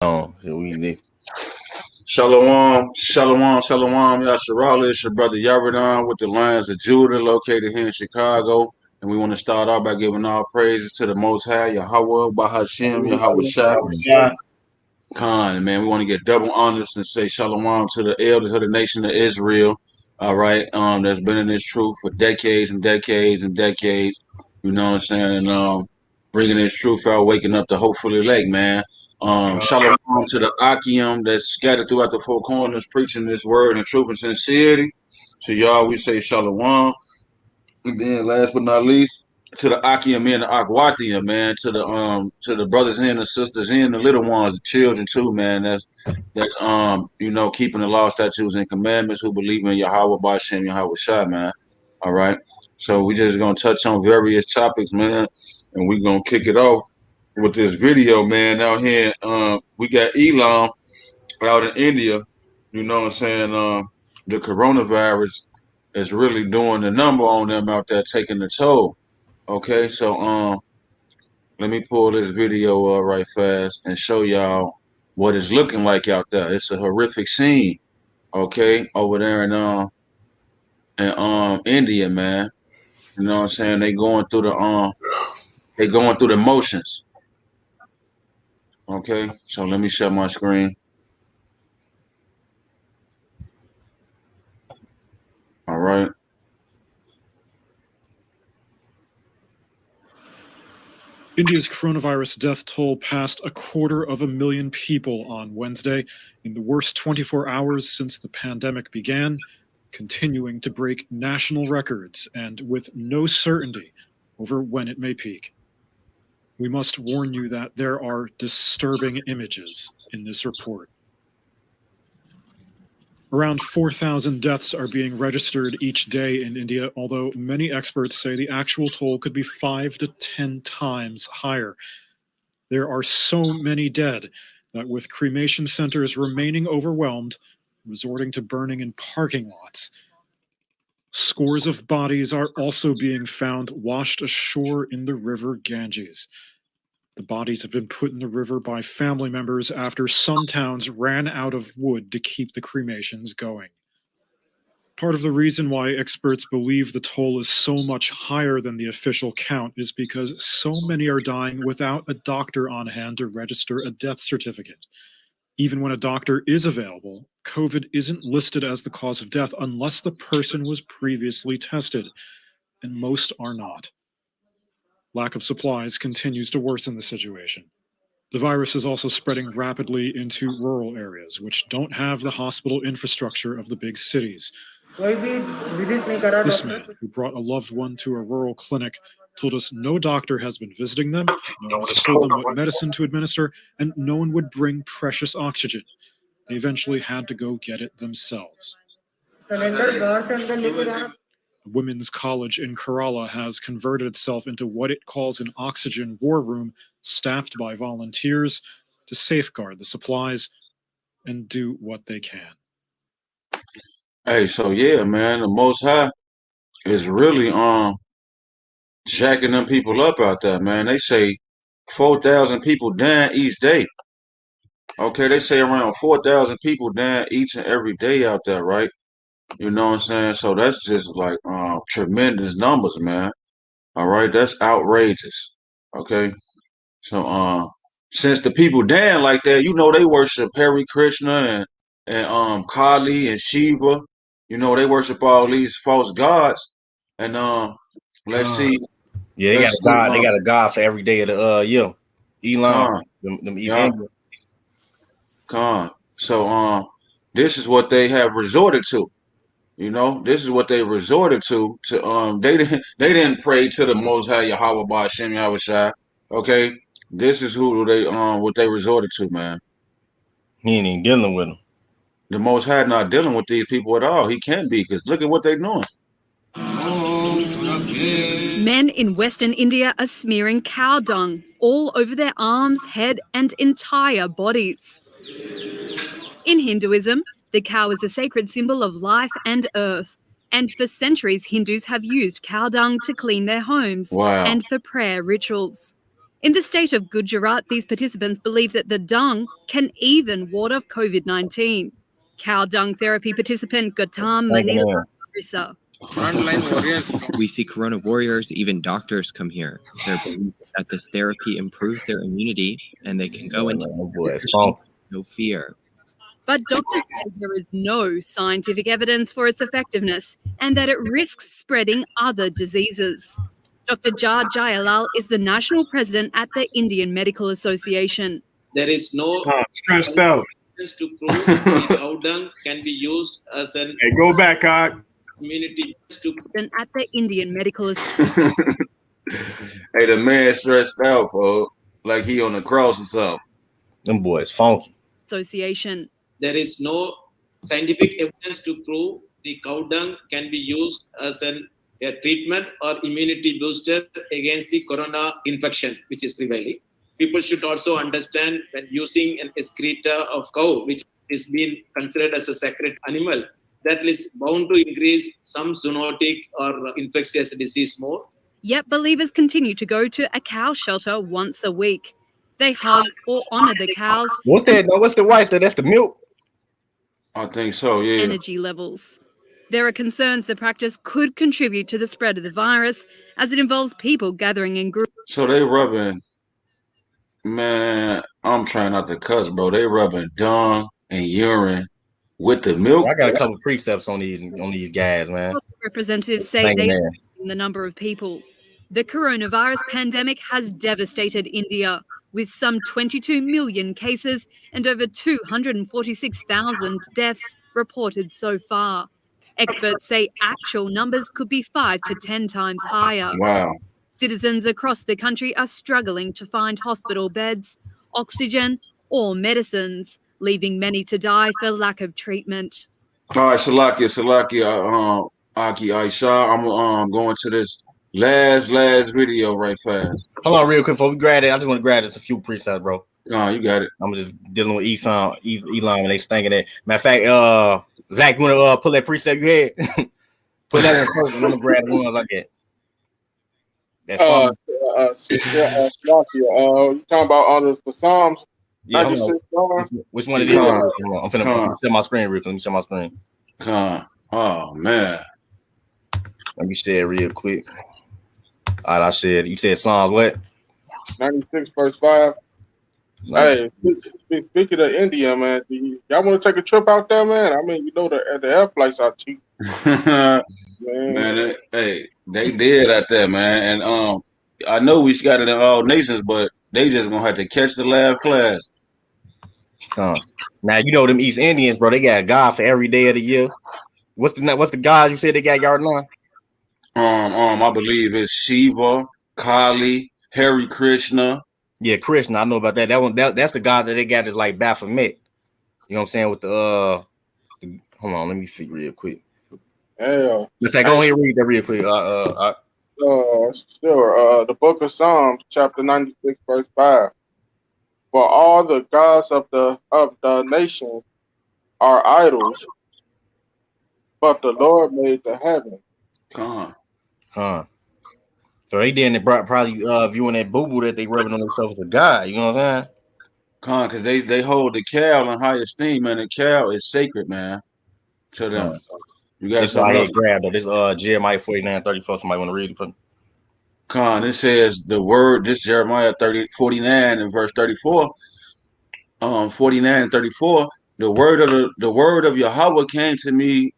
We need. Shalom, shalom, shalom. Yasharala, it's your brother Yaradan with the Lions of Judah, located here in Chicago. And we want to start off by giving all praises to the Most High, Yahweh, Bahashim, Yahweh Shah. Khan, man, we want to get double honors and say shalom to the elders of the nation of Israel. All right, that's been in this truth for decades and decades and decades. You know what I'm saying? And bringing this truth out, waking up the hopeful elect, man. Shalom to the Akim that's scattered throughout the four corners, preaching this word in truth and sincerity. To y'all, we say shalom. And then, last but not least, to the Akim and the Akwatia, man, to the brothers and the sisters and the little ones, the children too, man. That's keeping the law, statutes, and commandments, who believe in Yahweh Bashem, Yahweh Shai, man. All right. So we just gonna touch on various topics, man, and we gonna kick it off with this video, man. Out here, we got Elam out in India. You know what I'm saying? The coronavirus is really doing the number on them out there, taking the toll. Okay, so let me pull this video up right fast and show y'all what it's looking like out there. It's a horrific scene, okay, over there in India, man. You know what I'm saying? They going through the motions. Okay, so let me share my screen. All right. India's coronavirus death toll passed 250,000 people on Wednesday in the worst 24 hours since the pandemic began, continuing to break national records and with no certainty over when it may peak. We must warn you that there are disturbing images in this report. Around 4,000 deaths are being registered each day in India, although many experts say the actual toll could be 5 to 10 times higher. There are so many dead that, with cremation centers remaining overwhelmed, resorting to burning in parking lots, scores of bodies are also being found washed ashore in the river Ganges. The bodies have been put in the river by family members after some towns ran out of wood to keep the cremations going. Part of the reason why experts believe the toll is so much higher than the official count is because so many are dying without a doctor on hand to register a death certificate. Even when a doctor is available, COVID isn't listed as the cause of death unless the person was previously tested, and most are not. Lack of supplies continues to worsen the situation. The virus is also spreading rapidly into rural areas, which don't have the hospital infrastructure of the big cities. This man, who brought a loved one to a rural clinic, told us no doctor has been visiting them, no one has told them what medicine to administer, and no one would bring precious oxygen. They eventually had to go get it themselves. A women's college in Kerala has converted itself into what it calls an oxygen war room, staffed by volunteers to safeguard the supplies and do what they can. Hey, so yeah, man, the Most High is really jacking them people up out there, man. They say 4,000 people dying each day. Okay, they say around 4,000 people dying each and every day out there, right? You know what I'm saying? So that's just like tremendous numbers, man. All right, that's outrageous. Okay. So since the people dying like that, you know they worship Hare Krishna and Kali and Shiva. You know, they worship all these false gods. And let's see. Yeah, they got a god. They got a god for every day of the year. Elam, them evangelists. So this is what they have resorted to. You know, this is what they resorted to. They didn't pray to the Most High Yahweh Ba'Shem Yahweh Shai. Okay, this is who they what they resorted to, man. He ain't even dealing with them. The Most High not dealing with these people at all. He can't be, because look at what they're doing. Men in Western India are smearing cow dung all over their arms, head, and entire bodies. In Hinduism, the cow is a sacred symbol of life and earth, and for centuries Hindus have used cow dung to clean their homes and for prayer rituals. In the state of Gujarat, these participants believe that the dung can even ward off COVID-19. Cow dung therapy participant Gautam Mahila Marisa. Frontline warriors. We see corona warriors, even doctors come here. Their belief is that this therapy improves their immunity and they can go into no fear. But doctors say there is no scientific evidence for its effectiveness and that it risks spreading other diseases. Dr. Jar Jayalal is the national president at the Indian Medical Association. There is no stressed out to prove the cow dung can be used as an go back, God. Immunity to at the Indian Medical Association. Hey, the man stressed out, folks, like he on the cross or something. Them boys funky. Association. There is no scientific evidence to prove the cow dung can be used as a treatment or immunity booster against the corona infection, which is prevailing. People should also understand when using an excreta of cow, which is being considered as a sacred animal, that is bound to increase some zoonotic or infectious disease more. Yet believers continue to go to a cow shelter once a week. They hug or honor the cows. What's that? No, what's the white stuff? That's the milk? I think so, yeah. Energy levels. There are concerns the practice could contribute to the spread of the virus as it involves people gathering in groups. So they rubbing, man, I'm trying not to cuss, bro. They rubbing dung and urine with the milk. I got a couple precepts on these guys, man. Representatives say they are the number of people. The coronavirus pandemic has devastated India, with some 22 million cases and over 246,000 deaths reported so far. Experts say actual numbers could be 5 to 10 times higher. Wow. Citizens across the country are struggling to find hospital beds, oxygen, or medicines, leaving many to die for lack of treatment. All right, Salakia, Aki Aisha, I'm going to this last video right fast. Hold on real quick before we grab it. I just want to grab just a few precepts, bro. No, you got it. I'm just dealing with Elon and they stinking it. Matter of fact, Zach, you want to pull that precept you had? Put that in first. I'm gonna grab one like that. That's you talking about on the Psalms? Yeah, which one it is? I'm finna share my screen real quick. Let me share my screen. Oh man. Let me share real quick. All right, I said you said Psalms what? 96 verse 5. Hey, speaking of India, man, y'all want to take a trip out there, man? I mean, you know the air flights are cheap. Man, they did out there, man. And I know we got it in all nations, but they just gonna have to catch the last class. Now you know them East Indians, bro. They got God for every day of the year. What's the gods you said they got yard line? I believe it's Shiva, Kali, Hare Krishna. Yeah, Krishna. I know about that. That's the god that they got is like Baphomet. You know what I'm saying? With the hold on, let me see real quick. Yeah. Let's go ahead and read that real quick. Sure. The book of Psalms, chapter 96, verse 5. For all the gods of the nations are idols, but the Lord made the heaven. So they didn't probably viewing that boo-boo that they rubbing on themselves as a god. You know what I'm saying? Because they hold the cow in high esteem, man. The cow is sacred, man, to them. You got something grab though. This Jeremiah 49:34. Somebody want to read it for me? It says the word. This Jeremiah 49 and verse 34. 49 and 34. The word of Yahweh came to me.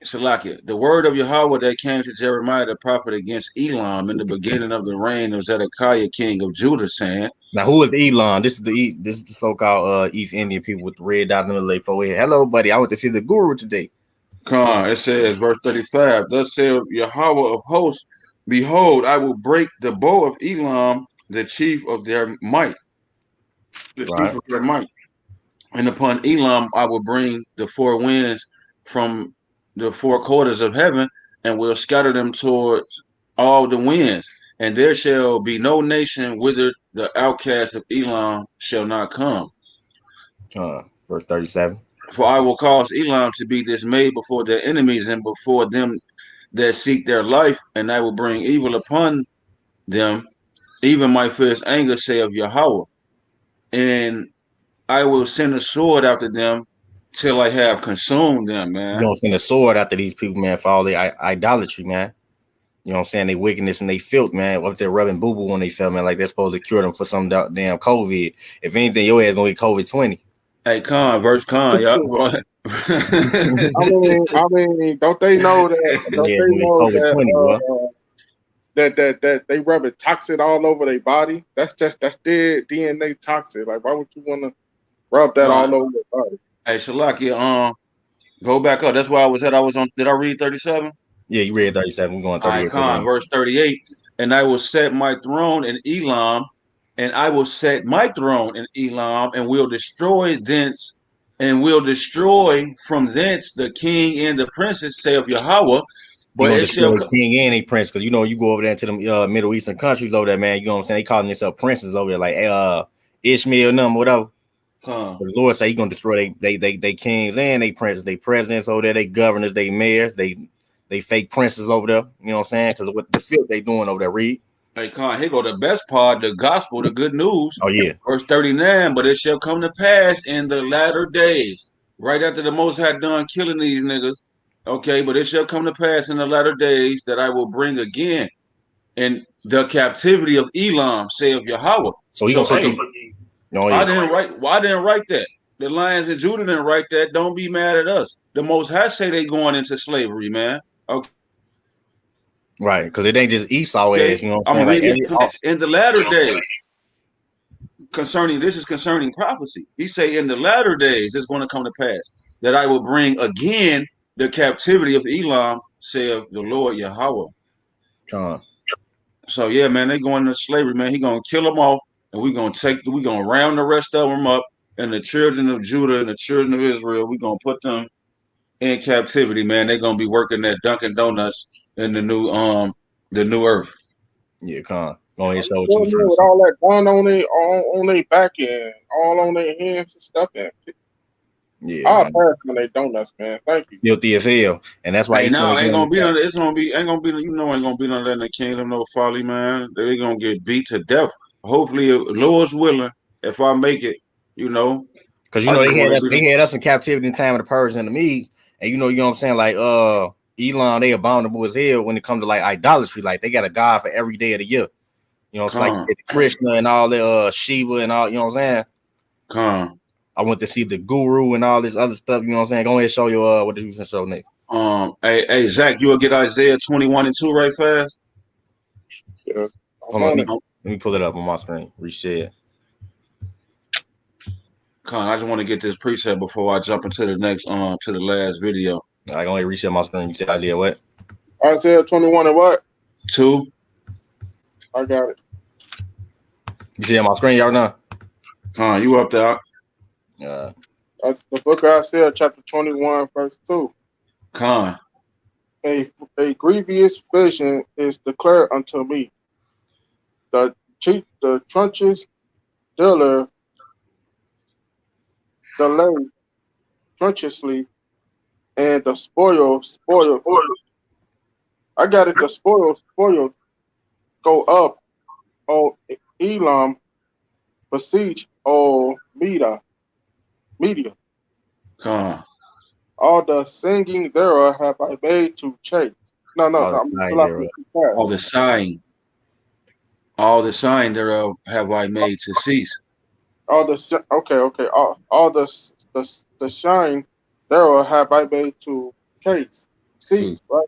Salakia, the word of Yahweh that came to Jeremiah the prophet against Elam in the beginning of the reign of Zedekiah, king of Judah, saying. Now, who is Elam? This is the so-called East Indian people with the red dot in the middle of their forehead. Hello, buddy. I went to see the guru today. It says, verse 35, thus saith Yahweh of hosts, behold, I will break the bow of Elam, the chief of their might. Chief of their might. And upon Elam I will bring the four winds from the four quarters of heaven, and will scatter them towards all the winds. And there shall be no nation whither the outcast of Elam shall not come. Verse 37. For I will cause Elam to be dismayed before their enemies and before them that seek their life, and I will bring evil upon them even my fierce anger, saith Yahweh, and I will send a sword after them till I have consumed them, man. You don't send a sword after these people, man, for all their idolatry, man. You know what I'm saying? They wickedness and they filth, man. Up there rubbing boo-boo when they fell, man. Like they're supposed to cure them for some damn COVID. If anything, your ass gonna get COVID-20. Hey, verse Con, y'all. I mean, don't they know that? Don't Yeah, they know COVID-20, that they rubbing toxin all over their body? That's their DNA toxic. Like, why would you want to rub that all over your body? Hey, Shalakia, go back up. That's where I was at. I was on. Did I read 37? Yeah, you read 37. We're going 38. All right, verse 38. And I will set my throne in Elam, and I will set my throne in Elam, and will destroy thence, and will destroy from thence the king and the princes, saith Yahweh. But it shall king and a prince, because you know you go over there into the Middle Eastern countries over there, man. You know what I'm saying? They calling themselves princes over there, like Ishmael, them, whatever. The Lord say He gonna destroy they kings and they princes, they presidents over there, they governors, they mayors, they fake princes over there. You know what I'm saying? Because what the filth they doing over there. Read. Hey, here go the best part, the gospel, the good news. Oh yeah. Verse 39. But it shall come to pass in the latter days, right after the Most High done killing these niggas. Okay, but it shall come to pass in the latter days that I will bring again in the captivity of Elam, saith Yahweh. So he gonna say, no, I didn't write. Well, I didn't write that. The Lions and Judah didn't write that. Don't be mad at us. The Most High say they going into slavery, man. Okay. Right, because it ain't just Esau ass, you know. I'm reading in the latter days. Concerning prophecy. He say in the latter days it's going to come to pass that I will bring again the captivity of Elam, saith the Lord Yahweh. So yeah, man, they going into slavery, man. He gonna kill them off, and we gonna round the rest of them up, and the children of Judah and the children of Israel, we gonna put them in captivity, man. They gonna be working at Dunkin' Donuts in the new earth. Yeah, go ahead, show what you with all that gun on their back and all on their hands and stuff. Yeah, I'll pass on their donuts, man. Thank you. Guilty as hell, and that's why ain't gonna be none in the kingdom, no folly, man. They gonna get beat to death. Hopefully, Lord's willing, if I make it, you know. Because you know they had us in captivity in the time of the Persians and the Medes, and you know what I'm saying, like Elon, they abominable as hell when it comes to like idolatry. Like they got a god for every day of the year. You know, it's like Krishna and all the Shiva and all. You know what I'm saying? I went to see the guru and all this other stuff. You know what I'm saying? Go ahead and show you what did you show, Nick? Hey Zach, you will get Isaiah 21:2 right fast. Yeah. Hold on, let me pull it up on my screen. Reshare. I just want to get this preset before I jump into the next to the last video. I can only reshare my screen. You said Isaiah what? Isaiah 21 and what? 2. I got it. You see on my screen, y'all now? You up there? The book of Isaiah, chapter 21, verse 2. A grievous vision is declared unto me. The trenches dealer delay treacherously, and the spoil. I got it. The spoil go up. Oh, Elam besiege. Oh, media. All the singing thereof have I made to chase. No. All the sighing thereof have I made to cease. All the shine thereof have I made to chase. See, right?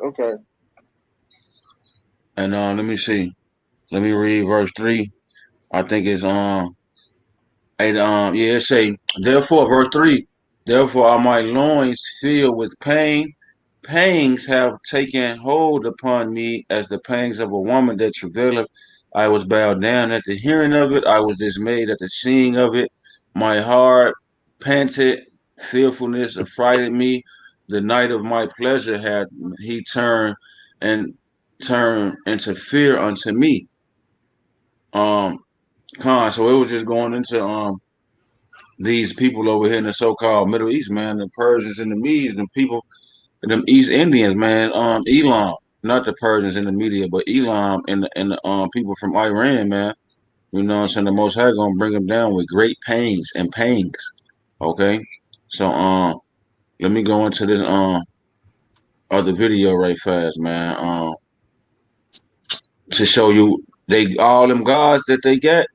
Okay. And let me see. Let me read verse 3. I think it's it say, therefore, verse 3, therefore are my loins filled with pain. Pangs have taken hold upon me as the pangs of a woman that travaileth. I was bowed down at the hearing of it. I was dismayed at the seeing of it. My heart panted, fearfulness affrighted me. The night of my pleasure had he turned into fear unto me. So it was just going into these people over here in the so-called Middle East, man, the Persians and the Medes, and people, them East Indians, man, Elam. not the Persians in the media, but Elam and the people from Iran, man. You know what I'm saying? The Most High gonna bring them down with great pains and pangs. Okay, so let me go into this other video right fast, man. To show you they all them gods that they got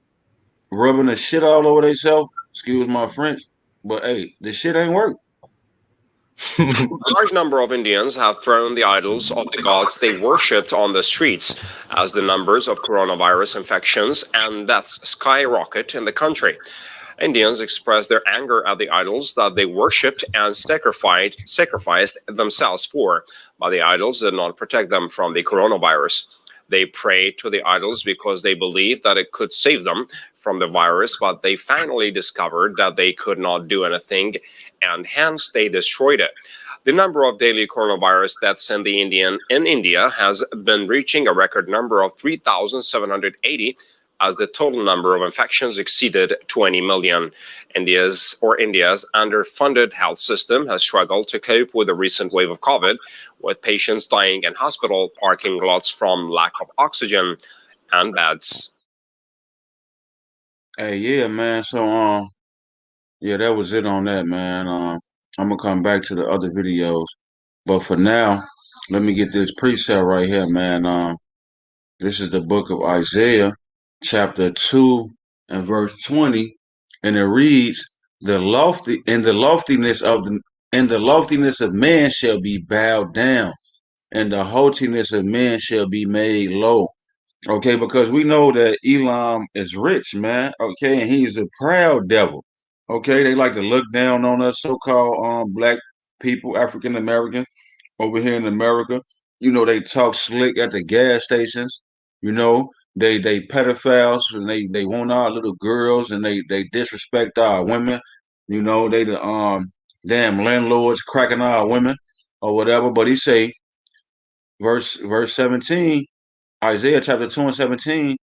rubbing the shit all over themselves. Excuse my French, but hey, this shit ain't work. A large number of Indians have thrown the idols of the gods they worshipped on the streets as the numbers of coronavirus infections and deaths skyrocket in the country. Indians expressed their anger at the idols that they worshipped and sacrificed themselves for, but the idols did not protect them from the coronavirus. They prayed to the idols because they believed that it could save them from the virus, but they finally discovered that they could not do anything, and hence they destroyed it. The number of daily coronavirus deaths in India has been reaching a record number of 3,780, as the total number of infections exceeded 20 million. India's underfunded health system has struggled to cope with the recent wave of COVID, with patients dying in hospital parking lots from lack of oxygen and beds. Hey, yeah, man. So, yeah, that was it on that, man. I'm gonna come back to the other videos, but for now, let me get this precept right here, man. This is the book of Isaiah, chapter 2 and verse 20, and it reads, the loftiness of man shall be bowed down, and the haughtiness of man shall be made low. Okay, because we know that Elam is rich, man. Okay, and he's a proud devil. Okay, they like to look down on us so-called black people, African American, over here in America. You know, they talk slick at the gas stations. You know, they pedophiles and they want our little girls and they disrespect our women. You know, they the damn landlords cracking our women or whatever. But he say verse 17. Isaiah chapter 2 and 17,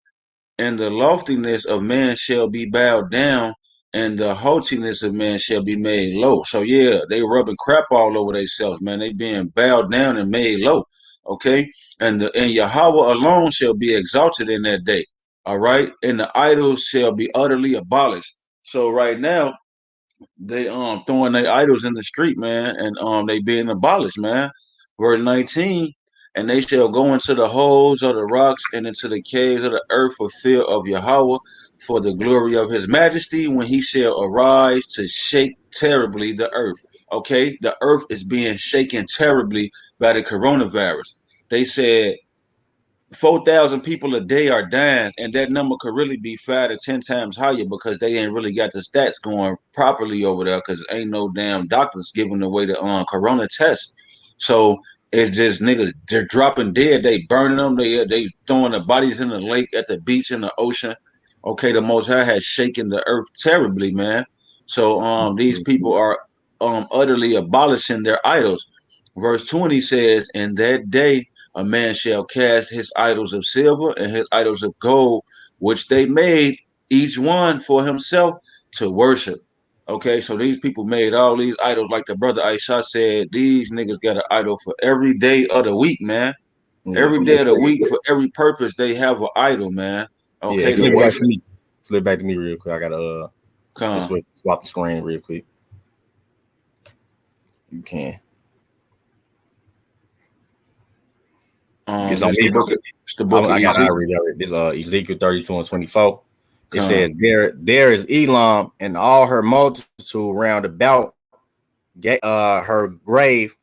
and the loftiness of man shall be bowed down, and the haughtiness of man shall be made low. So yeah, they rubbing crap all over themselves, man. They being bowed down and made low. Okay, and Yahweh alone shall be exalted in that day. All right, and the idols shall be utterly abolished. So right now, they throwing their idols in the street, man, and they being abolished, man. Verse 19, and they shall go into the holes of the rocks and into the caves of the earth for fear of Yahweh, for the glory of his majesty, when he shall arise to shake terribly the earth. Okay, the earth is being shaken terribly by the coronavirus. They said 4,000 people a day are dying, and that number could really be 5 to 10 times higher because they ain't really got the stats going properly over there because ain't no damn doctors giving away the corona test. So it's just niggas, they're dropping dead. They burning them. They throwing the bodies in the lake, at the beach, in the ocean. Okay, the Most High has shaken the earth terribly, man. So these people are utterly abolishing their idols. Verse 20 says, in that day a man shall cast his idols of silver and his idols of gold, which they made each one for himself to worship. Okay, so these people made all these idols, like the brother Aisha said. These niggas got an idol for every day of the week, man. Every day of the week, for every purpose, they have an idol, man. Okay, flip back to me real quick. I gotta swap the screen real quick. You can. It's the book I got to read it. This Ezekiel 32 and 24. It says, there is Elam and all her multitude round about her grave,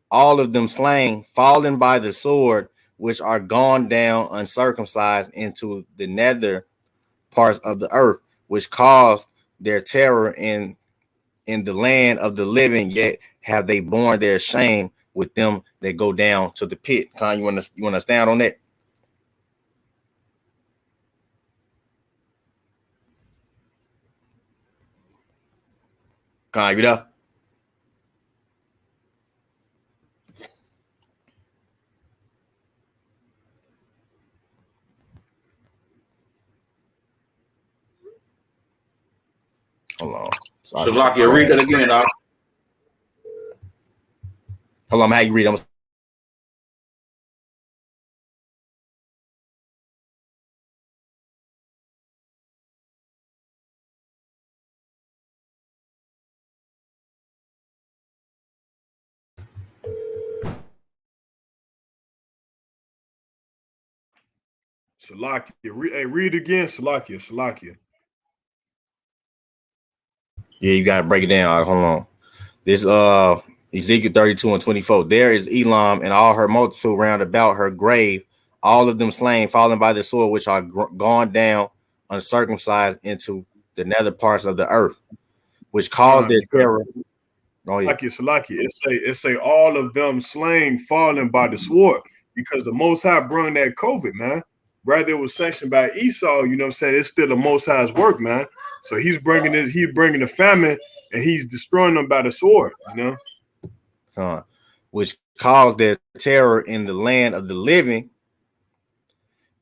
all of them slain, fallen by the sword, which are gone down uncircumcised into the nether parts of the earth, which caused their terror in the land of the living, yet have they borne their shame with them that go down to the pit. Con, you want to stand on that? Con, you there? Hold on. Shalakia, read that again, dog. Hold on, how you read? Salakia. Hey, read again. Salakia. Yeah, you gotta break it down. All right, hold on. This Ezekiel 32 and 24. There is Elam and all her multitude round about her grave, all of them slain, fallen by the sword, which are gone down uncircumcised into the nether parts of the earth, which caused their terror. Oh, yeah. Salakia. It say all of them slain, fallen by the sword, because the Most High brought that COVID, man. Rather it was sanctioned by Esau, you know what I'm saying? It's still the Most High's work, man. So he's bringing the famine, and he's destroying them by the sword, you know. Which caused their terror in the land of the living,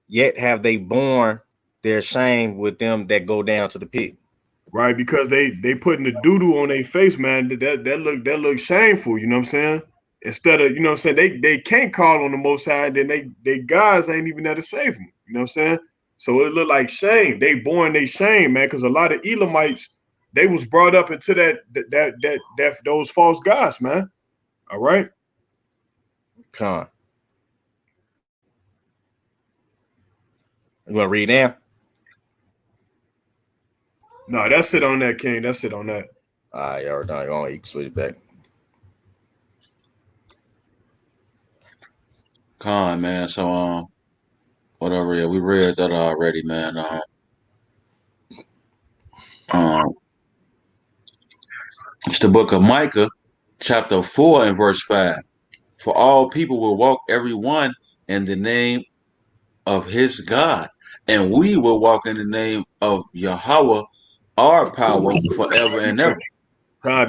yet have they borne their shame with them that go down to the pit. Right, because they putting the doo-doo on their face, man. That look shameful, you know what I'm saying? Instead of, you know what I'm saying, they can't call on the Most High, then they guys ain't even there to save them, you know what I'm saying? So it look like shame. They born their shame, man, because a lot of Elamites, they was brought up into that those false gods, man. All right. You want to read now? No, that's it on that, King. That's it on that. All right, y'all done. You can switch back. Man. So whatever. Yeah, we read that already, man. It's the book of Micah, chapter 4 and verse 5. For all people will walk every one in the name of his God, and we will walk in the name of Yahweh, our power, forever and ever.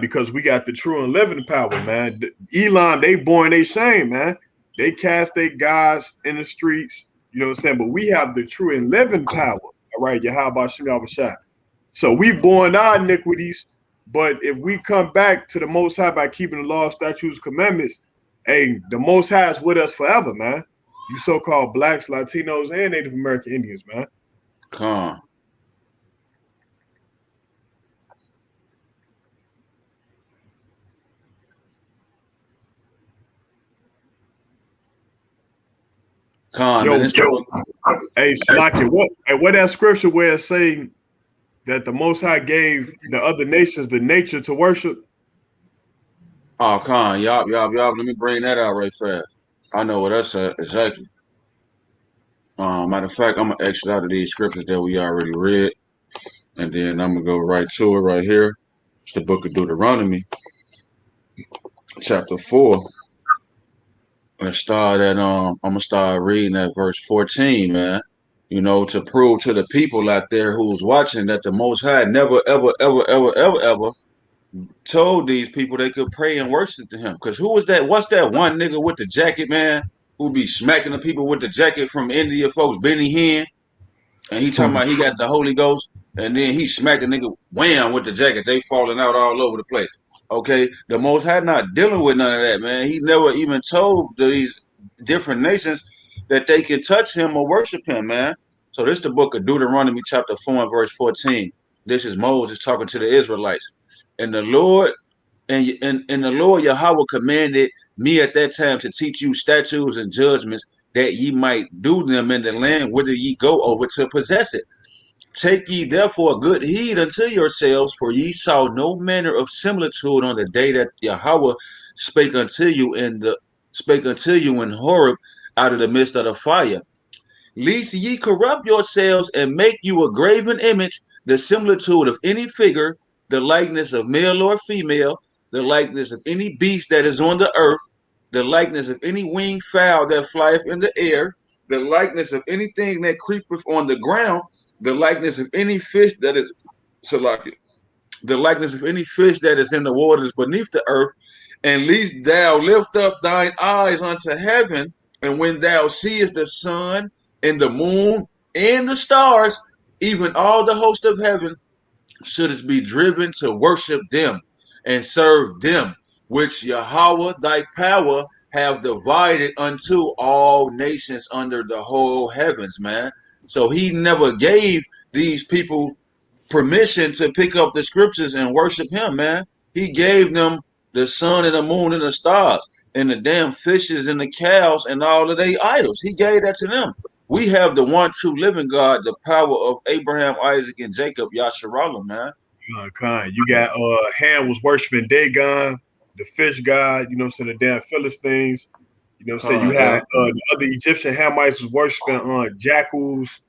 Because we got the true and living power, man. Elam, they born they shame, man. They cast their gods in the streets, you know what I'm saying? But we have the true and living power, all right? Yahweh Shem Yahushua. So we born our iniquities, but if we come back to the Most High by keeping the law, statutes, commandments, hey, the Most High is with us forever, man. You so-called blacks, Latinos, and Native American Indians, man. Hey, Slacky, what that scripture where it's saying that the Most High gave the other nations the nature to worship? Oh, y'all, let me bring that out right fast. I know what that's at, exactly. Matter of fact, I'm gonna exit out of these scriptures that we already read, and then I'm gonna go right to it right here. It's the book of Deuteronomy, chapter 4. And start at I'm gonna start reading at verse 14, man. You know, to prove to the people out there who's watching that the Most High never, ever, ever, ever, ever, ever told these people they could pray and worship to him. Because who was that? What's that one nigga with the jacket, man, who be smacking the people with the jacket from India, folks, Benny Hinn? And he talking about he got the Holy Ghost, and then he smacked a nigga wham with the jacket. They falling out all over the place. Okay, the Most High not dealing with none of that, man. He never even told these different nations that they can touch him or worship him, man. So this is the book of Deuteronomy chapter 4 and verse 14. This is Moses talking to the Israelites. And the Lord the Lord Yahweh commanded me at that time to teach you statutes and judgments that ye might do them in the land whither ye go over to possess it. Take ye therefore good heed unto yourselves, for ye saw no manner of similitude on the day that Yahweh spake unto you in Horeb out of the midst of the fire. Lest ye corrupt yourselves and make you a graven image, the similitude of any figure, the likeness of male or female, the likeness of any beast that is on the earth, the likeness of any winged fowl that flieth in the air, the likeness of anything that creepeth on the ground, the likeness of any fish that is the likeness of any fish that is in the waters beneath the earth, and lest thou lift up thine eyes unto heaven, and when thou seest the sun and the moon and the stars, even all the host of heaven, shouldst be driven to worship them and serve them, which Yahweh thy power have divided unto all nations under the whole heavens, man. So he never gave these people permission to pick up the scriptures and worship him, man. He gave them the sun and the moon and the stars and the damn fishes and the cows and all of their idols. He gave that to them. We have the one true living God, the power of Abraham, Isaac, and Jacob, Yasharallah, man. You got Ham was worshiping Dagon, the fish god, you know what I'm saying, the damn Philistines. You know what I'm saying? You have the other Egyptian Hamites was worshiping jackals,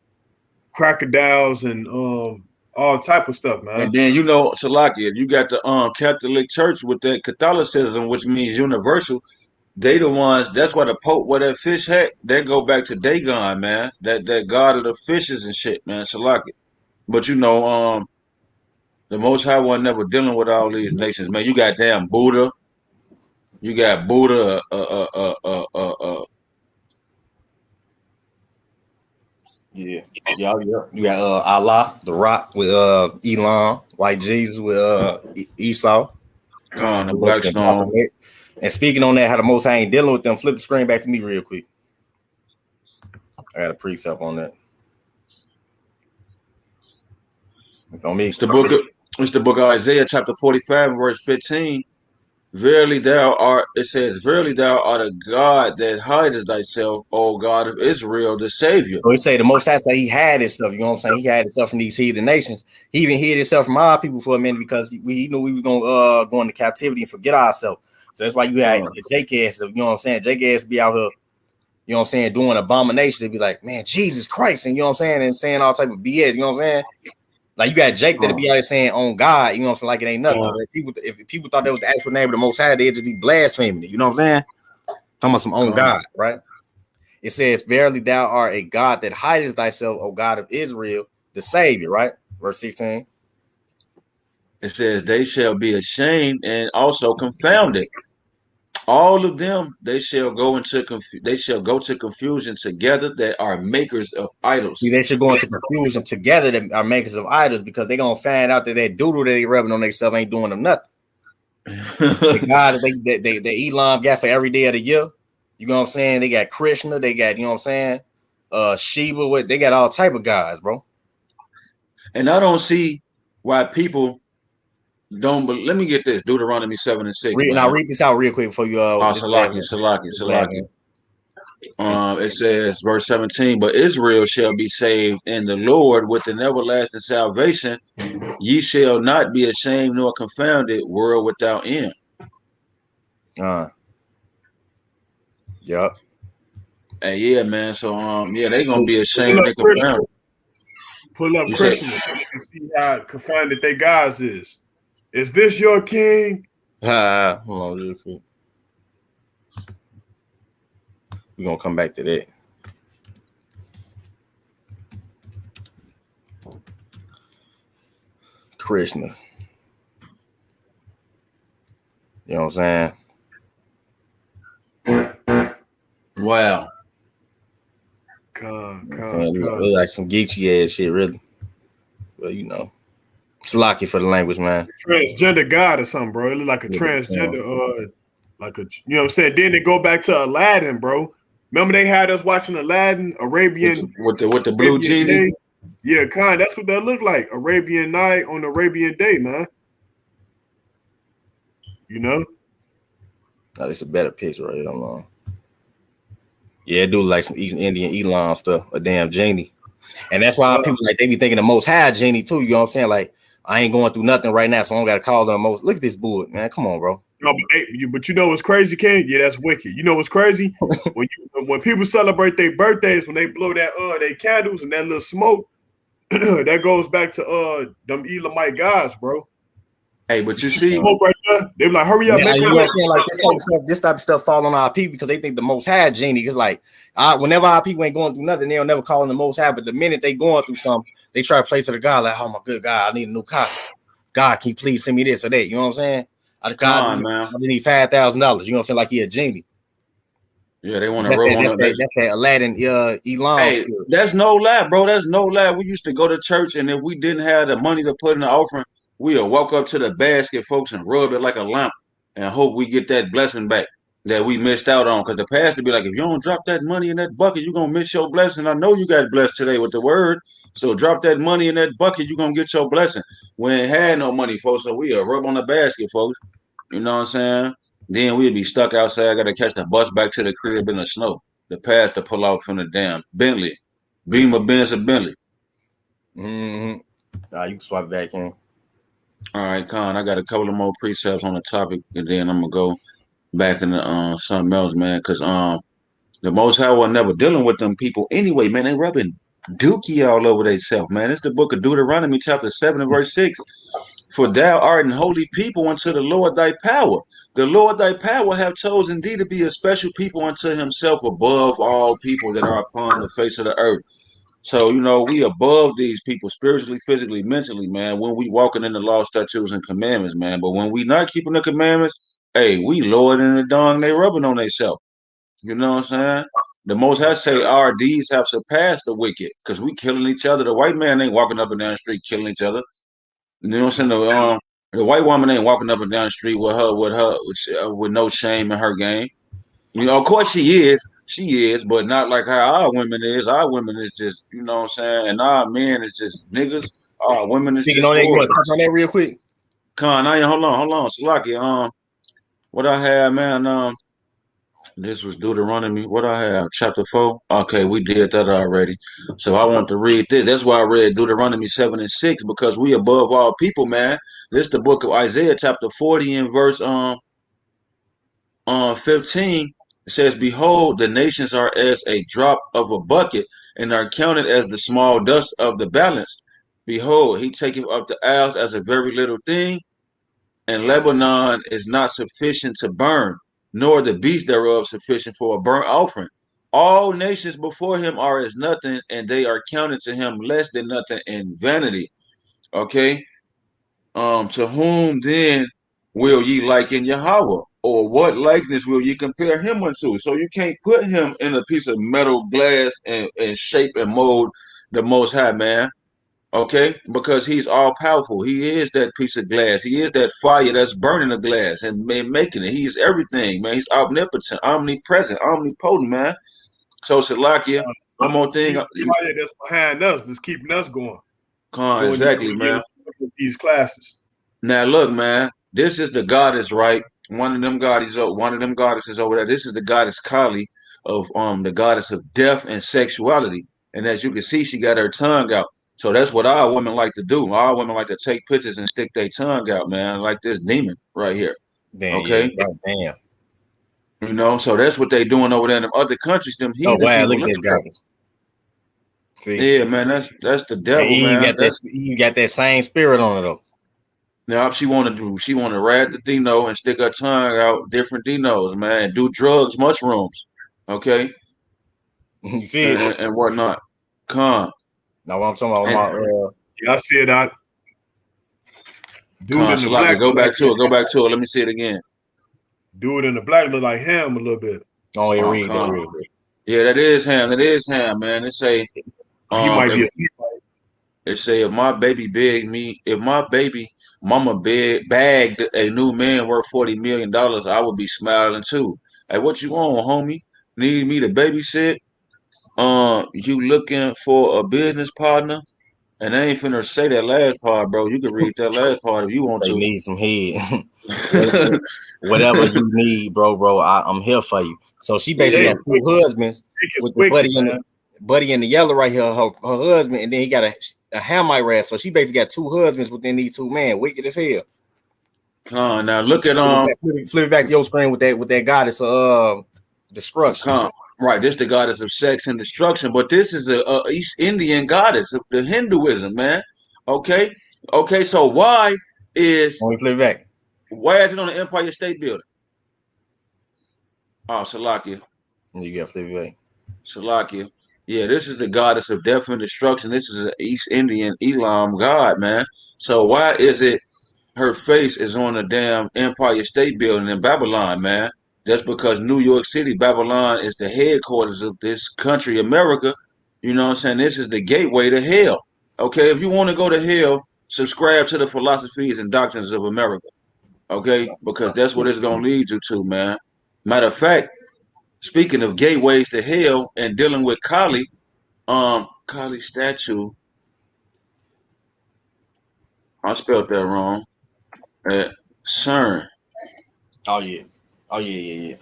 crocodiles, and all type of stuff, man. And then Salakia, you got the Catholic Church with that Catholicism, which means universal. They the ones. That's why the Pope wear that fish hat. They go back to Dagon, man. That god of the fishes and shit, man. Salakia. But the Most High one never dealing with all these nations, man. You got damn Buddha. You got Buddha. Yeah. You got Allah, the Rock with Elon, White Jesus with Esau. The Blackstone. And speaking on that, how the Most High ain't dealing with them, flip the screen back to me real quick. I got a precept on that. It's on me. It's the book of Isaiah, chapter 45, verse 15. Verily it says, verily thou art a God that hidest thyself, O God of Israel, the Savior. So he say the Most High say he had himself, you know what I'm saying? He had himself from these heathen nations. He even hid himself from our people for a minute because he knew we was gonna go into captivity and forget ourselves. So that's why you had the Jackass, you know what I'm saying? Jackass be out here, you know what I'm saying, doing abominations. They be like, man, Jesus Christ, and you know what I'm saying, and saying all type of BS, you know what I'm saying? Like you got Jake that be out there saying on God, you know what I'm saying, like it ain't nothing. If people thought that was the actual name of the Most High, they'd just be blaspheming it, you know what I'm saying? Talking about some on God, right? It says, verily thou art a God that hidest thyself, O God of Israel, the Savior, right? Verse 16. It says, they shall be ashamed and also confounded. All of them, they shall go to confusion together that are makers of idols. See, they should go into confusion together that are makers of idols because they're gonna find out that doodle that they rubbing on themselves ain't doing them nothing. The God that they Elam got for every day of the year, you know what I'm saying? They got Krishna, they got, you know what I'm saying, Shiva, they got all type of gods, bro. And I don't see why people don't, but let me get this. Deuteronomy 7 and 6. I'll read this out real quick for you. Salaki. It says, verse 17, but Israel shall be saved in the Lord with an everlasting salvation. Ye shall not be ashamed nor confounded, world without end. Yep. And yeah, man. So they gonna be ashamed and confounded. Pull up Christmas and see how confounded they guys is. Is this your king? Hold on real quick. We're gonna come back to that. Krishna. You know what I'm saying? Wow. Look like some geeky ass shit, really. Well, you know. It's lucky for the language, man. Transgender god or something, bro. It look like a transgender, like a, you know what I'm saying? Then they go back to Aladdin, bro. Remember they had us watching Aladdin, Arabian with the blue genie? Yeah, that's what that look like. Arabian night on Arabian day, man. You know? No, this is a better picture right here. Hold on. Yeah, it do like some Eastern Indian Elam stuff, a damn genie. And that's why people like they be thinking the Most High genie too, you know what I'm saying? Like, I ain't going through nothing right now, so I don't gotta call them most. Look at this bullet, man. Come on, bro. No, but you know what's crazy, King? Yeah, that's wicked. You know what's crazy? when people celebrate their birthdays, when they blow that they candles and that little smoke, that goes back to them Elamite guys, bro. Hey, but you see, smoke right there, they be like, hurry up, man. You know what I'm saying? Like this type of stuff fall on our people because they think the Most High genie. Because like, whenever our people ain't going through nothing, they'll never call on the Most High. But the minute they going through something, they try to play to the God like, oh my good God, I need a new car. God, can you please send me this or that? You know what I'm saying? God, I need $5,000. You know what I'm saying? Like he a genie. Yeah, they want to that's that Aladdin Elam. Hey, that's no lie, bro. That's no lie. We used to go to church, and if we didn't have the money to put in the offering, we'll walk up to the basket, folks, and rub it like a lamp and hope we get that blessing back that we missed out on. Because the pastor be like, if you don't drop that money in that bucket, you're going to miss your blessing. I know you got blessed today with the word. So drop that money in that bucket, you're going to get your blessing. We ain't had no money, folks, so we'll rub on the basket, folks. You know what I'm saying? Then we'd be stuck outside, got to catch the bus back to the crib in the snow. The pastor pull out from the damn Bentley Beamer, Benz, or Bentley? You can swap back in. All right, Con. I got a couple of more precepts on the topic, and then I'm gonna go back into something else, man. Cause the Most High was never dealing with them people anyway, man. They rubbing dookie all over themselves, man. It's the book of Deuteronomy, chapter 7 and verse 6. For thou art an holy people unto the Lord thy power. The Lord thy power have chosen thee to be a special people unto himself above all people that are upon the face of the earth. So, we above these people spiritually, physically, mentally, man, when we walking in the law, statutes, and commandments, man. But when we not keeping the commandments, hey, we lower than the dung they rubbing on themselves. You know what I'm saying? The Most High say our deeds have surpassed the wicked because we killing each other. The white man ain't walking up and down the street killing each other. You know what I'm saying? The white woman ain't walking up and down the street with no shame in her game. Of course she is, but not like how our women is. Our women is just, you know what I'm saying, and our men is just niggas. Our women is Speaking just on that, you want to whores. touch on that real quick? Con, hold on, Salaki. What I had, man. This was Deuteronomy. What I have, chapter 4. Okay, we did that already. So I want to read this. That's why I read Deuteronomy 7 and 6 because we above all people, man. This is the book of Isaiah, chapter 40 and verse 15. It says, "Behold, the nations are as a drop of a bucket, and are counted as the small dust of the balance. Behold, he taketh up the isles as a very little thing, and Lebanon is not sufficient to burn, nor the beast thereof sufficient for a burnt offering. All nations before him are as nothing, and they are counted to him less than nothing in vanity." Okay. To whom then will ye liken Yahweh? Or what likeness will ye compare him unto? So you can't put him in a piece of metal, glass, and shape and mold the Most High, man. Okay, because he's all powerful. He is that piece of glass. He is that fire that's burning the glass and making it. He's everything, man. He's omnipotent, omnipresent, omnipotent, man. So Salakia, one more thing. Fire that's behind us, that's keeping us going. Exactly, man. These classes. Now look, man. This is the goddess, right? One of them goddesses over there. This is the goddess Kali of the goddess of death and sexuality. And as you can see, she got her tongue out. So that's what our women like to do. Our women like to take pictures and stick their tongue out, man, like this demon right here. Damn, okay. Yeah, damn. So that's what they doing over there in them other countries. Them heathen people. Look at that. Yeah, man, that's the devil, man. You got that same spirit on it though. Now she want to ride the Dino and stick her tongue out different Dinos, man, and do drugs, mushrooms, okay, you see it and whatnot. Con. Now what I'm talking about, yeah, I see it. Dude in the black. Go back to it. Let me see it again. Dude in the black look like Ham a little bit. Oh, yeah, read that real quick. Yeah, that is Ham, man. It say he might be. It say if my baby mama bagged a new man worth $40 million, I would be smiling too. Hey, what you on, homie? Need me to babysit? You looking for a business partner? And I ain't finna say that last part, bro. You can read that last part if you want to. They need some head. Whatever you need, bro. I'm here for you. So she basically got two husbands with the buddy in the yellow right here, her husband, and then he got a Hamite rat. So she basically got two husbands within these two men. Wicked as hell. Now look at flip it back to your screen with that goddess destruction. Right, this the goddess of sex and destruction, but this is a East Indian goddess of the Hinduism, man. Okay. So why is flip back? Why is it on the Empire State Building? Oh, Salakia. You got flip back. Salakia. Yeah, this is the goddess of death and destruction. This is an East Indian Elam god, man. So why is it her face is on the damn Empire State Building in Babylon, man? That's because New York City, Babylon, is the headquarters of this country, America. You know what I'm saying? This is the gateway to hell. Okay, if you want to go to hell, subscribe to the philosophies and doctrines of America. Okay, because that's what it's going to lead you to, man. Matter of fact, speaking of gateways to hell and dealing with Kali, Kali statue, I spelled that wrong. At CERN. Oh yeah.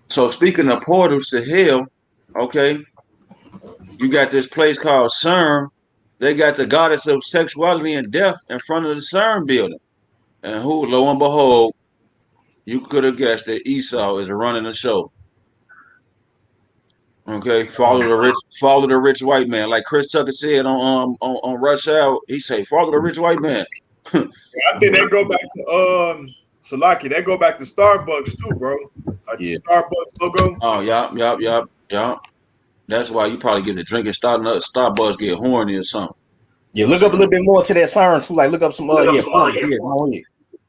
So speaking of portals to hell, okay, You got this place called CERN. They got the goddess of sexuality and death in front of the CERN building. And who, lo and behold, you could have guessed that Esau is running the show. Okay, follow the rich white man. Like Chris Tucker said on Rush Hour, he say, follow the rich white man. I think they go back to Salaki, they go back to Starbucks too, bro. Like the Starbucks logo. Oh, yup. That's why you probably get the drinking Starbucks get horny or something. Yeah, look up a little bit more to that CERN too. Like look up some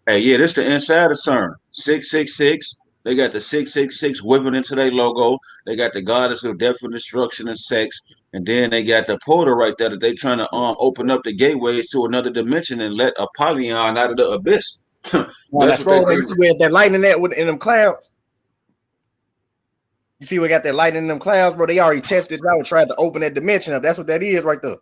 Hey, yeah, this the inside of CERN. 666. They got the 666 whipping into their logo. They got the goddess of death and destruction and sex. And then they got the portal right there that they trying to open up the gateways to another dimension and let Apollyon out of the abyss. That's what you see where that lightning in them clouds. You see we got that lightning in them clouds, bro. They already tested it out and tried to open that dimension up. That's what that is right there.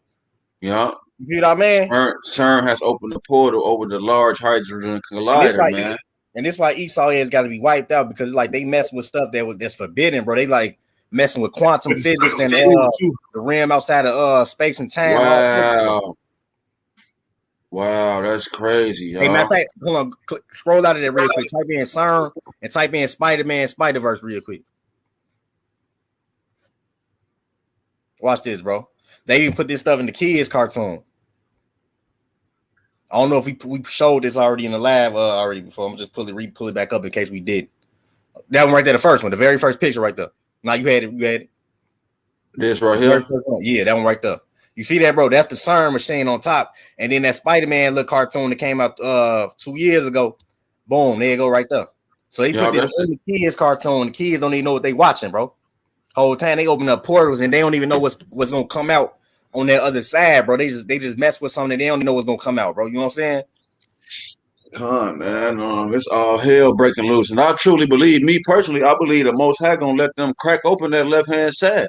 Yeah. You see what I mean? CERN has opened the portal over the Large Hadron Collider, man. And this why Esau has got to be wiped out, because like they messing with stuff that's forbidden, bro. They like messing with quantum physics and the realm outside of space and time. Wow, that's crazy. Hey, matter of fact, hold on, scroll out of there real quick. Type in CERN and type in Spider-Man Spider-Verse real quick. Watch this, bro. They even put this stuff in the kids' cartoon. I don't know if we showed this already in the lab already before. I'm just pull it back up in case we did. That one right there, the first one, the very first picture right there. Now you had it. This right here? Yeah, that one right there. You see that, bro? That's the CERN machine on top. And then that Spider-Man little cartoon that came out 2 years ago. Boom, there you go right there. So they put this in the kids' cartoon. The kids don't even know what they watching, bro. Whole time they open up portals and they don't even know what's gonna come out on that other side, bro. They just mess with something. They don't know what's gonna come out, bro. You know what I'm saying? Come on, man. It's all hell breaking loose. And I truly believe, me personally, I believe the Most High gonna let them crack open that left-hand side.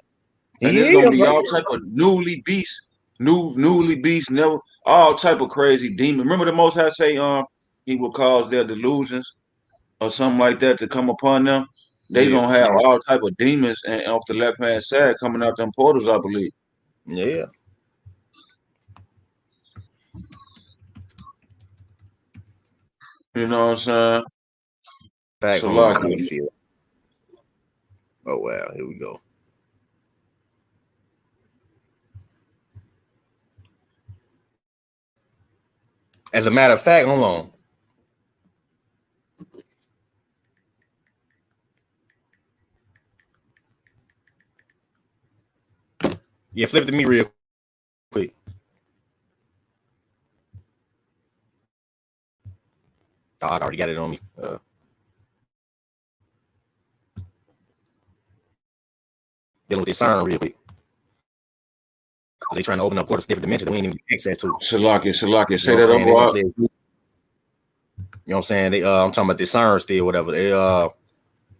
And it's gonna be all type of newly beast, never all type of crazy demon. Remember the Most High say he will cause their delusions or something like that to come upon them. They gonna have all type of demons and off the left-hand side coming out them portals, I believe. Yeah. You know what I'm saying? Back so let me see it. Oh wow, here we go. As a matter of fact, hold on. Yeah, flip to me real quick. Oh, I already got it on me. Dealing with this CERN real quick. They trying to open up portals to different dimensions that we ain't even access to. Salaki, say you know that over. You know what I'm saying? They I'm talking about the CERN still, whatever. They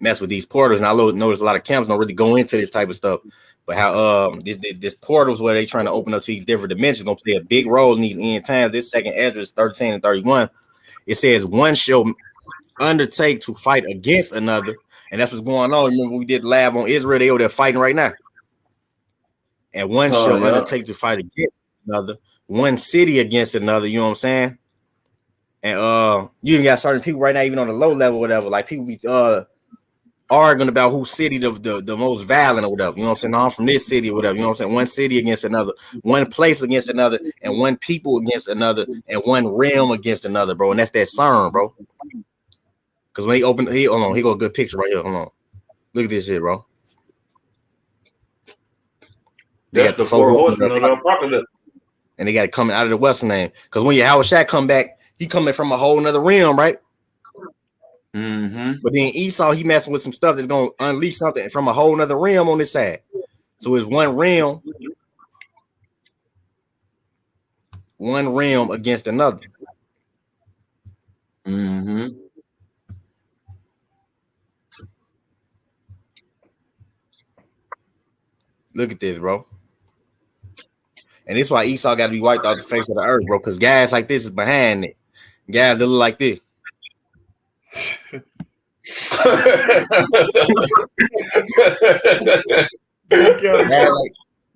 mess with these portals, and I notice a lot of camps don't really go into this type of stuff. But how this portals where they trying to open up to these different dimensions gonna play a big role in these end times. This second Ezra 13 and 31. It says one shall undertake to fight against another, and that's what's going on. Remember we did lab on Israel, they over there fighting right now. And one shall undertake to fight against another, one city against another, you know what I'm saying? And you even got certain people right now, even on the low level, whatever, like people be arguing about whose city the most violent or whatever, you know what I'm saying? No, I'm from this city or whatever, you know what I'm saying? One city against another, one place against another, and one people against another, and one realm against another, bro. And that's that CERN, bro. Because when he opened, hold on, he got a good picture right here. Hold on. Look at this shit, bro. They got the four horsemen of the apocalypse. And they got it coming out of the Western name. Because when your Howard Shack come back, he coming from a whole nother realm, right? Mm-hmm. But then Esau, he messing with some stuff that's gonna unleash something from a whole nother realm on this side. So it's one realm against another. Mm-hmm. Look at this, bro. And this is why Esau got to be wiped off the face of the earth, bro. Because guys like this is behind it. Guys that look like this.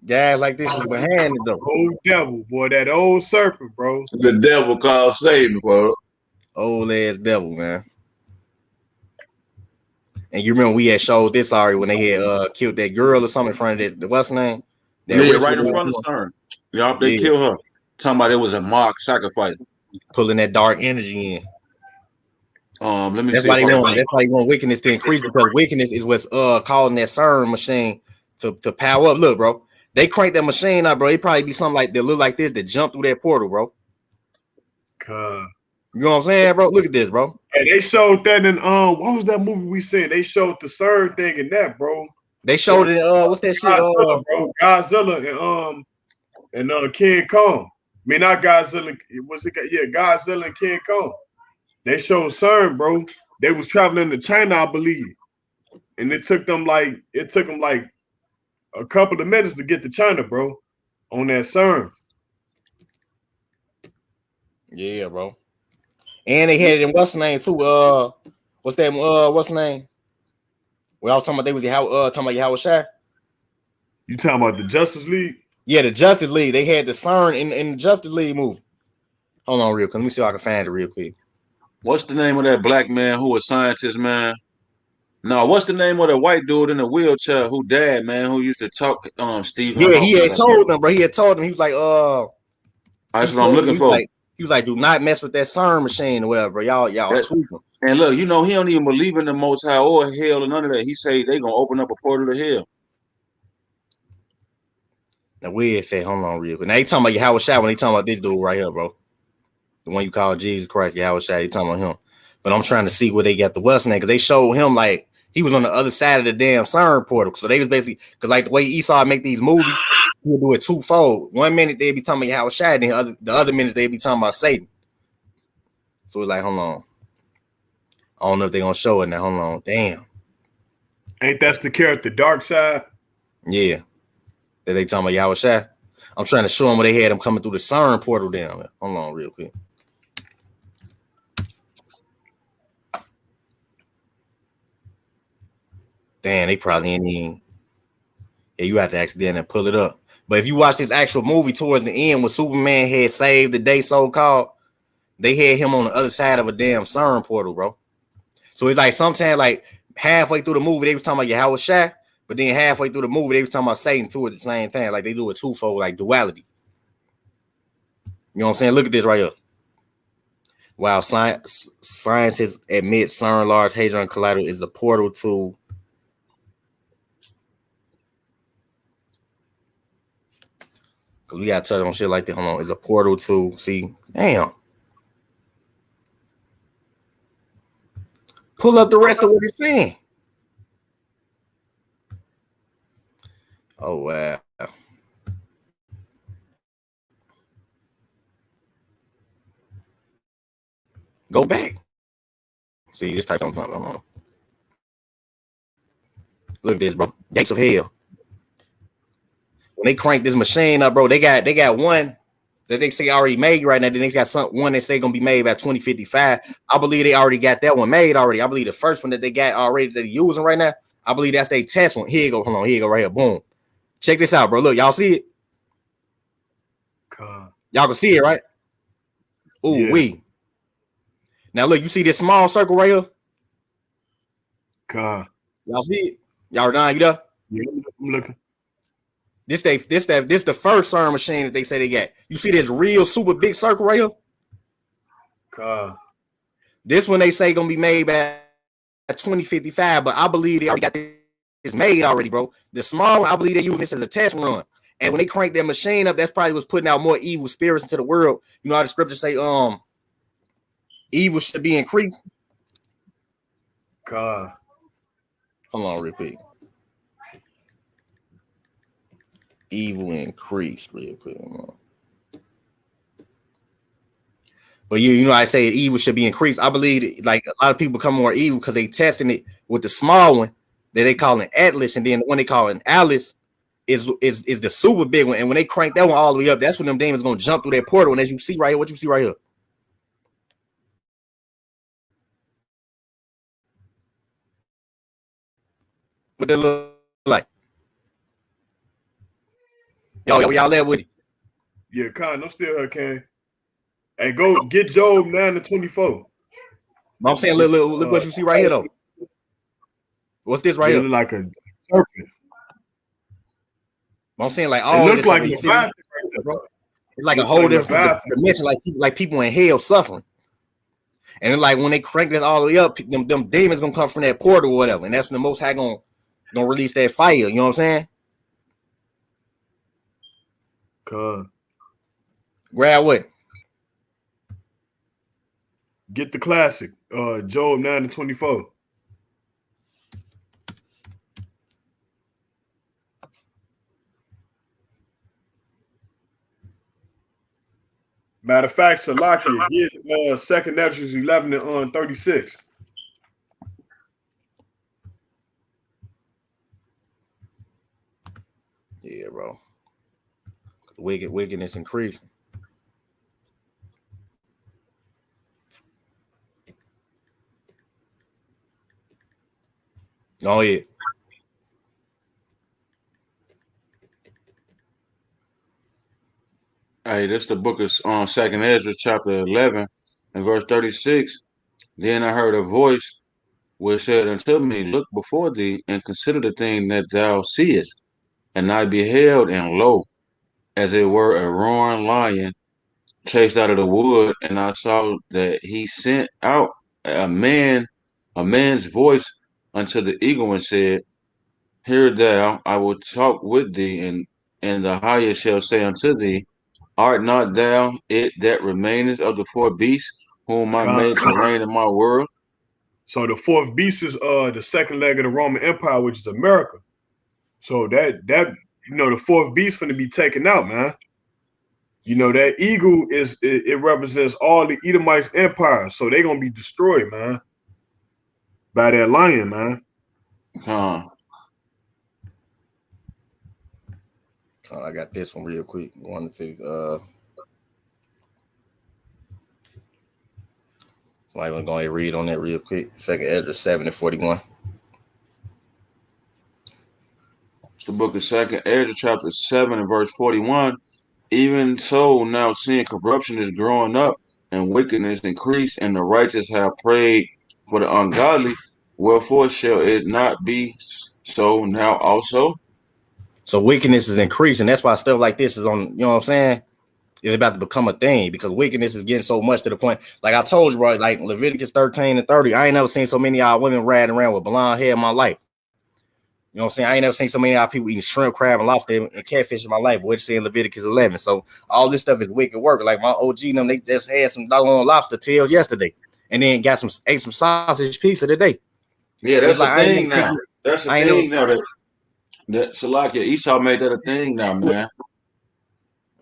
Yeah, like this is behind it though. Old devil, boy, that old serpent, bro. The devil called Satan, bro. Old ass devil, man. And you remember we had showed this already when they had killed that girl or something in front of the what's her name? That Yeah, rich right in woman front of CERN. Yup, they killed her. Talking about it was a mock sacrifice. Pulling that dark energy in. Let me That's see. why they want. That's why they want wickedness to increase, because wickedness is what's causing that CERN machine to power up. Look, bro, they crank that machine up, bro. It probably be something like that look like this that jump through that portal, bro. You know what I'm saying, bro? Look at this, bro. And they showed that in what was that movie we seen? They showed the CERN thing in that, bro. They showed it. What's that shit? Godzilla, bro. Godzilla and King Kong. I mean, not Godzilla. Was it? Yeah, Godzilla and King Kong. They showed CERN, bro. They was traveling to China, I believe, and it took them like a couple of minutes to get to China, bro, on that CERN. Yeah, bro. And they had it in what's the name too? What's that? What's the name? We all talking about they was talking about Yahweh Shai. You talking about the Justice League? Yeah, the Justice League. They had the CERN in the Justice League movie. Hold on, real quick. Let me see if I can find it real quick. What's the name of that black man who was scientist, man? No, what's the name of the white dude in the wheelchair who died, man? Who used to talk? Stephen. Yeah, he had told them, bro. He had told them. He was like, that's what I'm looking for. He was like, do not mess with that CERN machine or whatever. Y'all tweaking. And look, you know, he don't even believe in the Most High or hell or none of that. He say they gonna open up a portal to hell. Now where say, hold on, real quick. Now he talking about Yahweh Shai when he talking about this dude right here, bro. The one you call Jesus Christ, Yahweh Shai. He talking about him. But I'm trying to see where they got the what's name, because they showed him like he was on the other side of the damn CERN portal. So they was basically, because like the way Esau make these movies, he'll do it twofold. 1 minute they be talking about Yahweh Shai, then the other minute they be talking about Satan. So it's like, hold on. I don't know if they're gonna show it now. Hold on. Damn. Ain't that the character Dark Side? Yeah. That they talking about Yahweh Shai. I'm trying to show them where they had him coming through the CERN portal down there. Hold on real quick. Damn, they probably ain't even. Yeah, you have to accidentally pull it up. But if you watch this actual movie towards the end when Superman had saved the day, so-called, they had him on the other side of a damn CERN portal, bro. So it's like sometimes like halfway through the movie, they was talking about Yahweh Shai, but then halfway through the movie, they was talking about Satan too at the same time. Like they do a twofold, like duality. You know what I'm saying? Look at this right here. Wow, scientists admit CERN Large Hadron Collider is a portal to because we got to touch on shit like that. Hold on. It's a portal to see. Damn. Pull up the rest of what he's saying. Oh, wow. Go back. See, this type of something. Look at this, bro. Gates of hell. When they crank this machine up, bro, they got one that they say already made right now. Then they got one that say gonna be made by 2055. I believe they already got that one made already. I believe the first one that they got already that they're using right now, I believe that's their test one. Here you go. Hold on. Here you go right here. Boom. Check this out, bro. Look, y'all see it? Y'all can see it, right? Ooh, yeah. Wee. Now look, you see this small circle right here? Y'all see it? Y'all done? You there? Yeah, I'm looking. This the first CERN machine that they say they got. You see this real super big circle right here? This one they say gonna be made by 2055, but I believe they already got this made already, bro. The small one, I believe they're using this as a test run. And when they crank their machine up, that's probably what's putting out more evil spirits into the world. You know how the scriptures say, evil should be increased. Hold on, repeat. Evil increased real quick. But you know, I say evil should be increased. I believe like a lot of people become more evil because they testing it with the small one that they call an Atlas, and then the one they call an Alice is the super big one. And when they crank that one all the way up, that's when them demons gonna jump through that portal. And as you see right here, what you see right here. What they look like? Y'all there with it? Yeah, Con, I'm still here, Ken. Hey, go get Job 9-24. I'm saying, look what you see right here, though. What's this right here? It look like a serpent. I'm saying, like, It all looks this like stuff, Leviathan right there, bro. it's like a Looks whole like different Leviathan. dimension, like people in hell suffering. And then, like, when they crank this all the way up, them demons gonna come from that portal or whatever, and that's when the Most High gonna release that fire. You know what I'm saying? Con. Grab what? Get the classic. Job 9-24. Matter of fact, Salakia, get 2nd Ezra 11-36. Yeah, bro. Wickedness increasing. Oh yeah. Hey, this the book of 2nd Ezra, chapter 11, and verse 36. Then I heard a voice which said unto me, Look before thee, and consider the thing that thou seest. And I beheld, and lo, as it were a roaring lion chased out of the wood, and I saw that he sent out a man's voice unto the eagle, and said, Hear thou, I will talk with thee, and the highest shall say unto thee, Art not thou it that remaineth of the 4 beasts, whom I made to reign in my world? So the 4th beast is the second leg of the Roman Empire, which is America. So that the 4th beast finna be taken out, man. You know, that eagle it represents all the Edomites empire, so they gonna be destroyed, man, by that lion, man. I got this one real quick. Wanted to somebody want to go ahead and read on that real quick. 2nd Ezra 7-41. The book of 2nd Ezra, chapter 7, and verse 41. Even so, now seeing corruption is growing up, and wickedness increased, and the righteous have prayed for the ungodly, wherefore shall it not be so now also? So wickedness is increasing. That's why stuff like this is on, you know what I'm saying? It's about to become a thing because wickedness is getting so much to the point. Like I told you, bro, like Leviticus 13-30, I ain't never seen so many of y'all women riding around with blonde hair in my life. You know what I'm saying? I ain't never seen so many of y'all people eating shrimp, crab, and lobster and catfish in my life. What it's saying Leviticus 11. So all this stuff is wicked work. Like my OG them, they just had some doggone lobster tails yesterday, and then ate some sausage pizza today. Yeah, that's the thing now. That's the thing now. That Salakia Esau made that a thing now, man.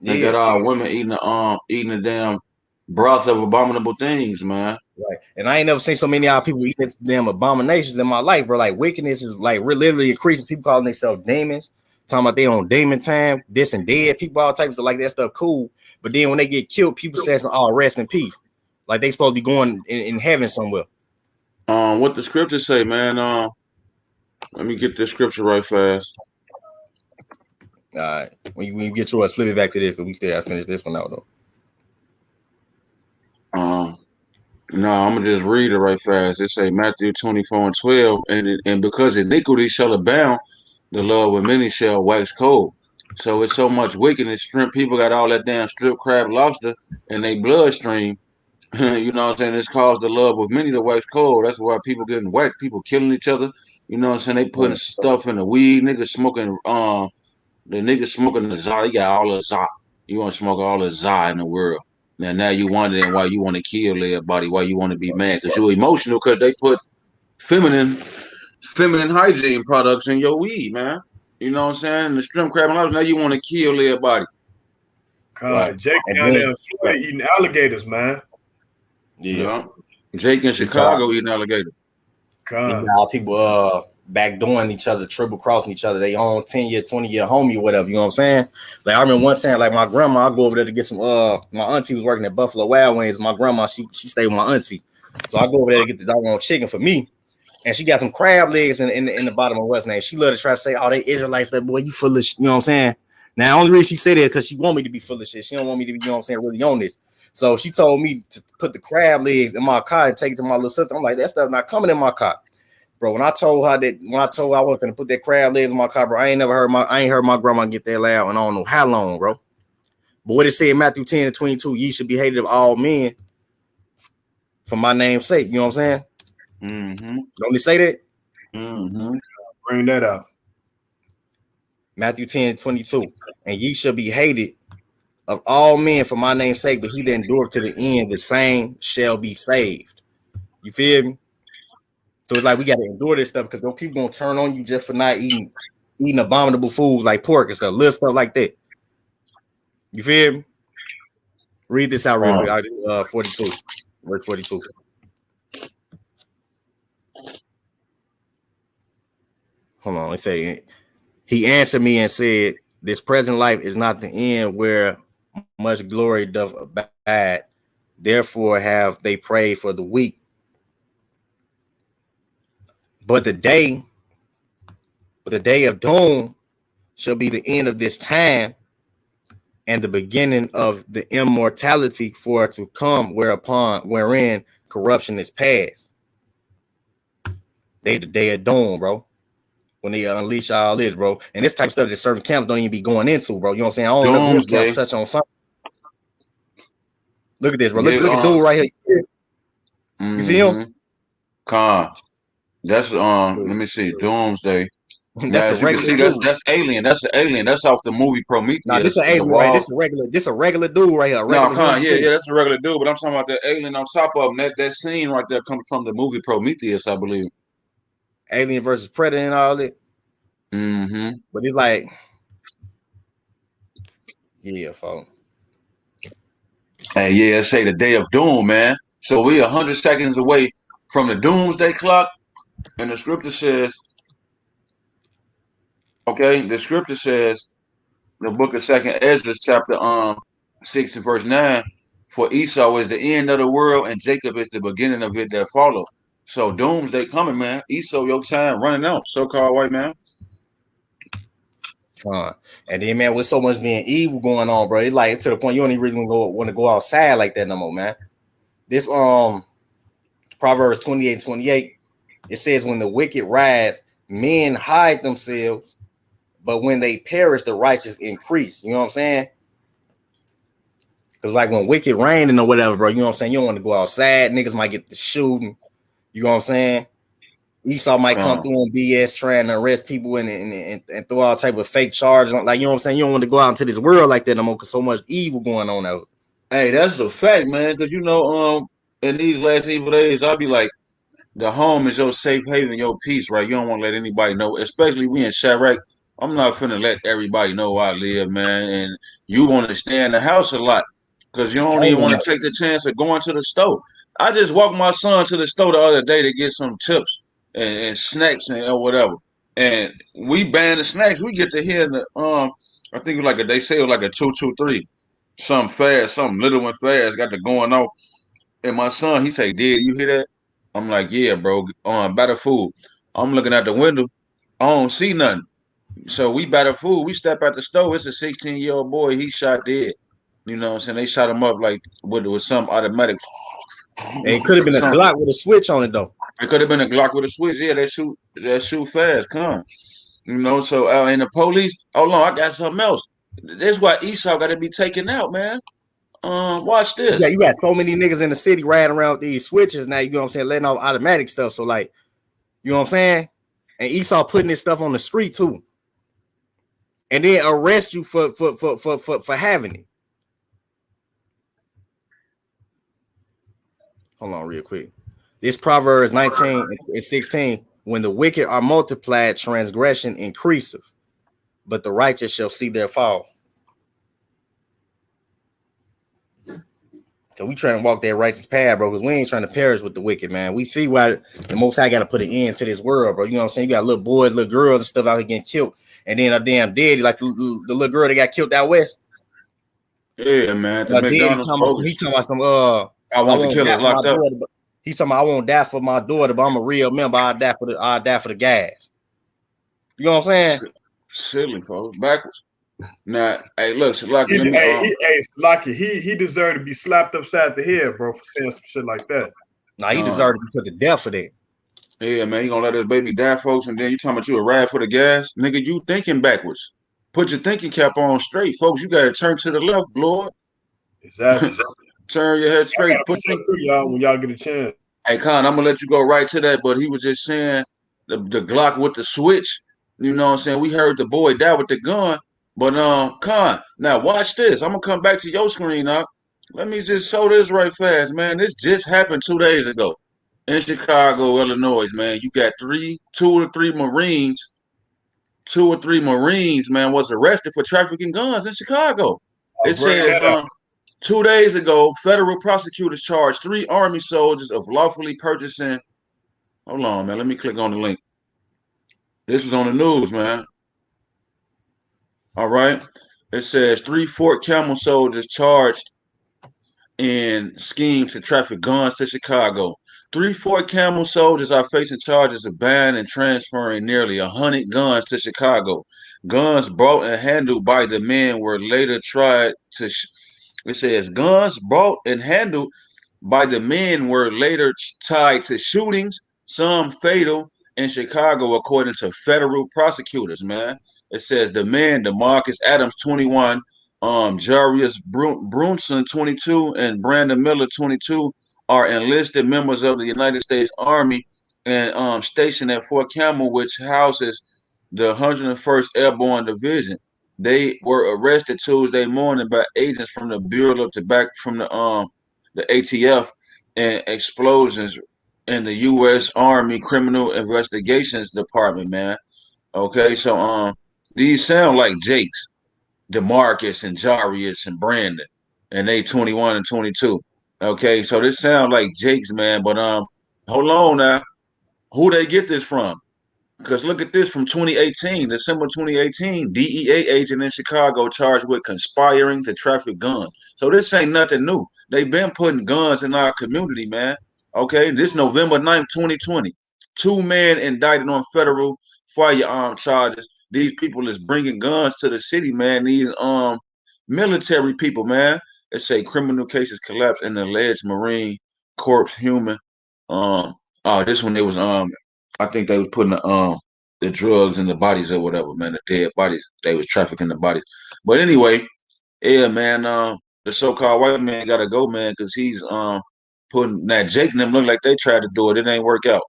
They got all women eating the damn broth of abominable things, man. Right. And I ain't never seen so many y'all people eating this damn abominations in my life, bro. Like wickedness is like literally increasing. People calling themselves demons, talking about they on demon time, this and dead people, all types of like that stuff, cool. But then when they get killed, people say, "Oh, rest in peace," like they supposed to be going in heaven somewhere. What the scriptures say, man. Let me get this scripture right fast. All right, when you get yours, flip it back to this, so we still have to finish this one out though. No, I'm gonna just read it right fast. It say Matthew 24:12, and because iniquity shall abound, the love of many shall wax cold. So it's so much wickedness. Shrimp people got all that damn strip crab lobster in their bloodstream. You know what I'm saying? It's caused the love of many to wax cold. That's why people getting whacked, people killing each other. You know what I'm saying? They putting stuff in the weed. Niggas smoking the niggas smoking the za. They got all the za. You want to smoke all the za in the world. Now you wondering why you want to kill everybody, why you want to be mad, because you're emotional because they put feminine hygiene products in your weed, man. You know what I'm saying? The shrimp crab and lobster, now you want to kill everybody. Jake down there in Florida eating alligators, man. Yeah. Jake in Chicago eating alligators. People backdooring each other, triple crossing each other. They own 10-year, 20-year homie or whatever. You know what I'm saying? Like I remember one time, like my grandma, I go over there to get some. My auntie was working at Buffalo Wild Wings. My grandma, she stayed with my auntie, so I go over there to get the doggone chicken for me. And she got some crab legs in the bottom of what's name. She loved to try to say, "Oh, they Israelites." That boy, you full of, you know what I'm saying? Now, the only reason she said it is because she want me to be full of shit. She don't want me to be, you know what I'm saying, really on this. So she told me to put the crab legs in my car and take it to my little sister. I'm like, that stuff not coming in my car. Bro, when I told her I wasn't gonna put that crab legs in my car, bro, I ain't heard my grandma get that loud, and I don't know how long, bro. But what it said in Matthew 10:22, ye should be hated of all men for my name's sake. You know what I'm saying? Mm-hmm. Don't they say that? Mm-hmm. Bring that up. Matthew 10:22, and ye shall be hated of all men for my name's sake, but he that endureth to the end, the same shall be saved. You feel me? So it's like we got to endure this stuff because those people gonna turn on you just for not eating abominable foods like pork and stuff, little stuff like that. You feel me? Read this out real quick. 42, verse 42. Hold on, let's say he answered me and said, this present life is not the end where much glory doth abide. Therefore have they prayed for the weak. But the day of doom shall be the end of this time and the beginning of the immortality for it to come, wherein corruption is past. The day of doom, bro. When they unleash all this, bro. And this type of stuff that certain camps don't even be going into, bro. You know what I'm saying? I don't know if touch on something. Look at this, bro. Look at dude right here. You see him? That's let me see, Doomsday. That's now, as you can see, that's Alien. That's an Alien. That's off the movie Prometheus. Nah, this is an alien, right? This a regular dude right here. Yeah, that's a regular dude. But I'm talking about the alien on top of him. That scene right there comes from the movie Prometheus, I believe. Alien versus Predator and all that. Mm-hmm. But it's like, yeah, folks. And yeah, say the day of doom, man. So we're 100 seconds away from the doomsday clock. And the scripture says, the book of 2nd Ezra, chapter 6 and verse 9, for Esau is the end of the world, and Jacob is the beginning of it that follow. So doomsday coming, man. Esau, your time running out, so-called white man. And then, man, with so much being evil going on, bro, it's like to the point you don't even really want to go outside like that no more, man. This Proverbs 28:28, it says, when the wicked rise, men hide themselves, but when they perish, the righteous increase. You know what I'm saying? Because like when wicked raining or whatever, bro, you know what I'm saying? You don't want to go outside. Niggas might get the shooting. You know what I'm saying? Esau might come through on BS trying to arrest people and throw all type of fake charges. Like, you know what I'm saying? You don't want to go out into this world like that no more because so much evil going on out. Hey, that's a fact, man. Because, you know, in these last evil days, I'll be like, the home is your safe haven, your peace, right? You don't want to let anybody know, especially we in Chirac. I'm not finna let everybody know where I live, man. And you want to stay in the house a lot because you don't even want to take the chance of going to the store. I just walked my son to the store the other day to get some chips and snacks and whatever. And we banned the snacks. We get to hear the I think it was they say it was like a 223, something fast, something little and fast, got the going off. And my son, he say, "Dad, you hear that?" I'm like, "Yeah, bro, better food." I'm looking at the window, I don't see nothing. So we better food. We step out the store. It's a 16-year-old boy. He shot dead. You know what I'm saying? They shot him up like with some automatic. It could have been a Glock with a switch on it though. It could have been a Glock with a switch. Yeah, they shoot fast. Come, you know. So and the police. Hold on, I got something else. That's why Esau got to be taken out, man. Watch this. Yeah, you got so many niggas in the city riding around with these switches now. You know what I'm saying? Letting off automatic stuff. So like, you know what I'm saying? And Esau putting this stuff on the street too, and then arrest you for having it. Hold on, real quick. This Proverbs 19:16. When the wicked are multiplied, transgression increaseth, but the righteous shall see their fall. So we trying to walk that righteous path, bro, because we ain't trying to perish with the wicked, man. We see why the Most High got to put an end to this world, bro. You know what I'm saying? You got little boys, little girls and stuff out here getting killed. And then a damn daddy, like the little girl that got killed out west. Yeah, man. He talking about some, I want the killer locked up. He talking about, I won't die for my daughter, but I'm a real member. I'll die for the guys. You know what I'm saying? Silly, folks. Backwards. Now, hey, look, Salaki, let me. Salaki, he deserved to be slapped upside the head, bro, for saying some shit like that. Nah, he deserved to be put to death for that. Yeah, man, you gonna let this baby die, folks, and then you talking about you a ride for the gas, nigga? You thinking backwards. Put your thinking cap on straight, folks. You gotta turn to the left, Lord. Exactly. Turn your head straight. Put y'all when y'all get a chance. Hey, Con, I'm gonna let you go right to that, but he was just saying the Glock with the switch. You know what I'm saying? We heard the boy die with the gun, but Con, now watch this. I'm gonna come back to your screen up. Let me just show this right fast, man. This just happened 2 days ago in Chicago, Illinois, man. You got two or three Marines, man, was arrested for trafficking guns in Chicago. It says 2 days ago, federal prosecutors charged 3 Army soldiers of lawfully purchasing. Hold on, man. Let me click on the link. This was on the news, man. All right. It says 3 Fort Campbell soldiers charged in scheme to traffic guns to Chicago. 3 Fort Campbell soldiers are facing charges of buying and transferring nearly 100 guns to Chicago. Guns bought and handled by the men were later tried to. It says guns bought and handled by the men were later tied to shootings, some fatal, in Chicago, according to federal prosecutors, man. It says the men, DeMarcus Adams, 21, Jarius Brunson, 22, and Brandon Miller, 22, are enlisted members of the United States Army and stationed at Fort Campbell, which houses the 101st Airborne Division. They were arrested Tuesday morning by agents from the Bureau of Tobacco, from the ATF, and explosions in the U.S. Army Criminal Investigations Department, man. Okay, so these sound like Jake's, DeMarcus and Jarius and Brandon, and they 21 and 22. Okay, so this sounds like Jake's, man. But hold on now, who they get this from? Because look at this from 2018, December 2018, DEA agent in Chicago charged with conspiring to traffic guns. So this ain't nothing new. They've been putting guns in our community, man. Okay, this November 9th, 2020. 2 men indicted on federal firearm charges. These people is bringing guns to the city, man. These military people, man. They say criminal cases collapsed in the alleged Marine Corps human. This one, it was I think they was putting the drugs in the bodies or whatever, man. The dead bodies. They was trafficking the bodies. But anyway, yeah, man. The so-called white man gotta go, man, because he's putting that Jake and them look like they tried to do it. It ain't work out.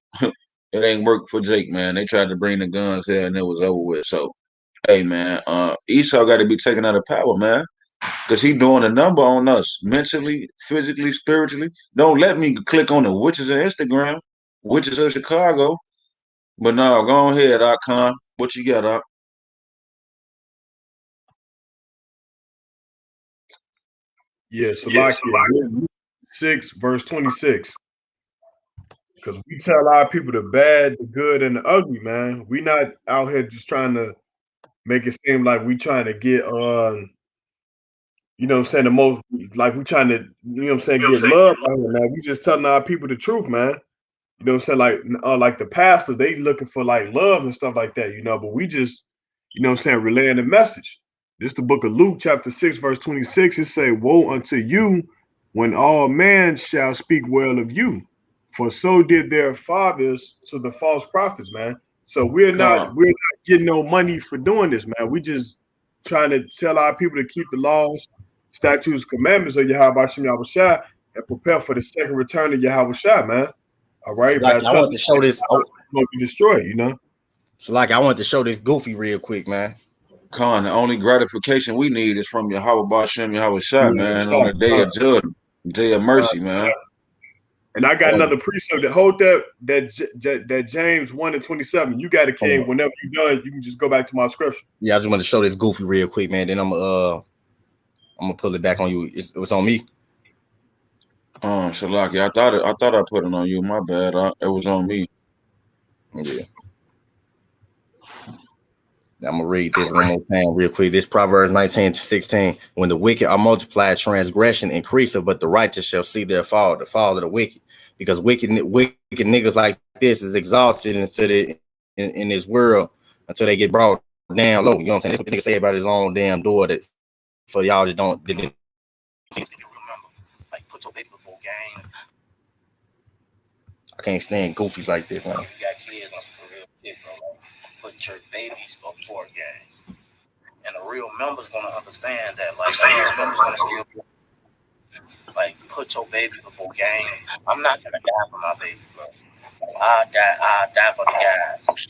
It ain't work for Jake, man. They tried to bring the guns here and it was over with. So, hey, man, Esau got to be taken out of power, man, because he doing a number on us mentally, physically, spiritually. Don't let me click on the witches of Instagram, witches of Chicago. But no, go ahead, Con. What you got, Doc? Yeah, Salakia 6 verse 26. Because we tell our people the bad, the good, and the ugly, man. We not out here just trying to make it seem like we trying to get you know what I'm saying, the most, like we trying to, you know what I'm saying, get love out here, man. We just telling our people the truth, man. You know what I'm saying? Like the pastor, they looking for like love and stuff like that, you know, but we just, you know what I'm saying, relaying the message. This the book of Luke, chapter 6, verse 26. It say, woe unto you when all men shall speak well of you, for so did their fathers to the false prophets, man. So we're not getting no money for doing this, man. We just trying to tell our people to keep the laws, statutes, commandments of Yahweh Shem Yahushua and prepare for the second return of Yahushua, man. All right, like, I want to show this. Will be destroyed, you know. So, like, I want to show this goofy real quick, man. Con, the only gratification we need is from Yahweh Bashem Yahushua, man, on the day of judgment, day of mercy, man. And I got another precept that hold that James 1 and 27. You got it, King. Whenever you're done, you can just go back to my scripture. Yeah, I just want to show this goofy real quick, man. Then I'm gonna pull it back on you. It was on me. Shalaki, I thought I put it on you. My bad. It was on me. Yeah. I'm gonna read this one more time real quick. This Proverbs 19:16. When the wicked are multiplied, transgression increases, but the righteous shall see their fall, the fall of the wicked. Because wicked niggas like this is exhausted in this world until they get brought damn low. You know what I'm saying? That's what the nigga say about his own damn door. That for y'all that didn't see. Like put your baby before game. I can't stand goofies like this, man. You got kids on some real shit, bro. Like, put your babies before game. And a real member's gonna understand that. Like a real member's gonna still be like put your baby before game. I'm not gonna die for my baby, bro. I'll die for the guys.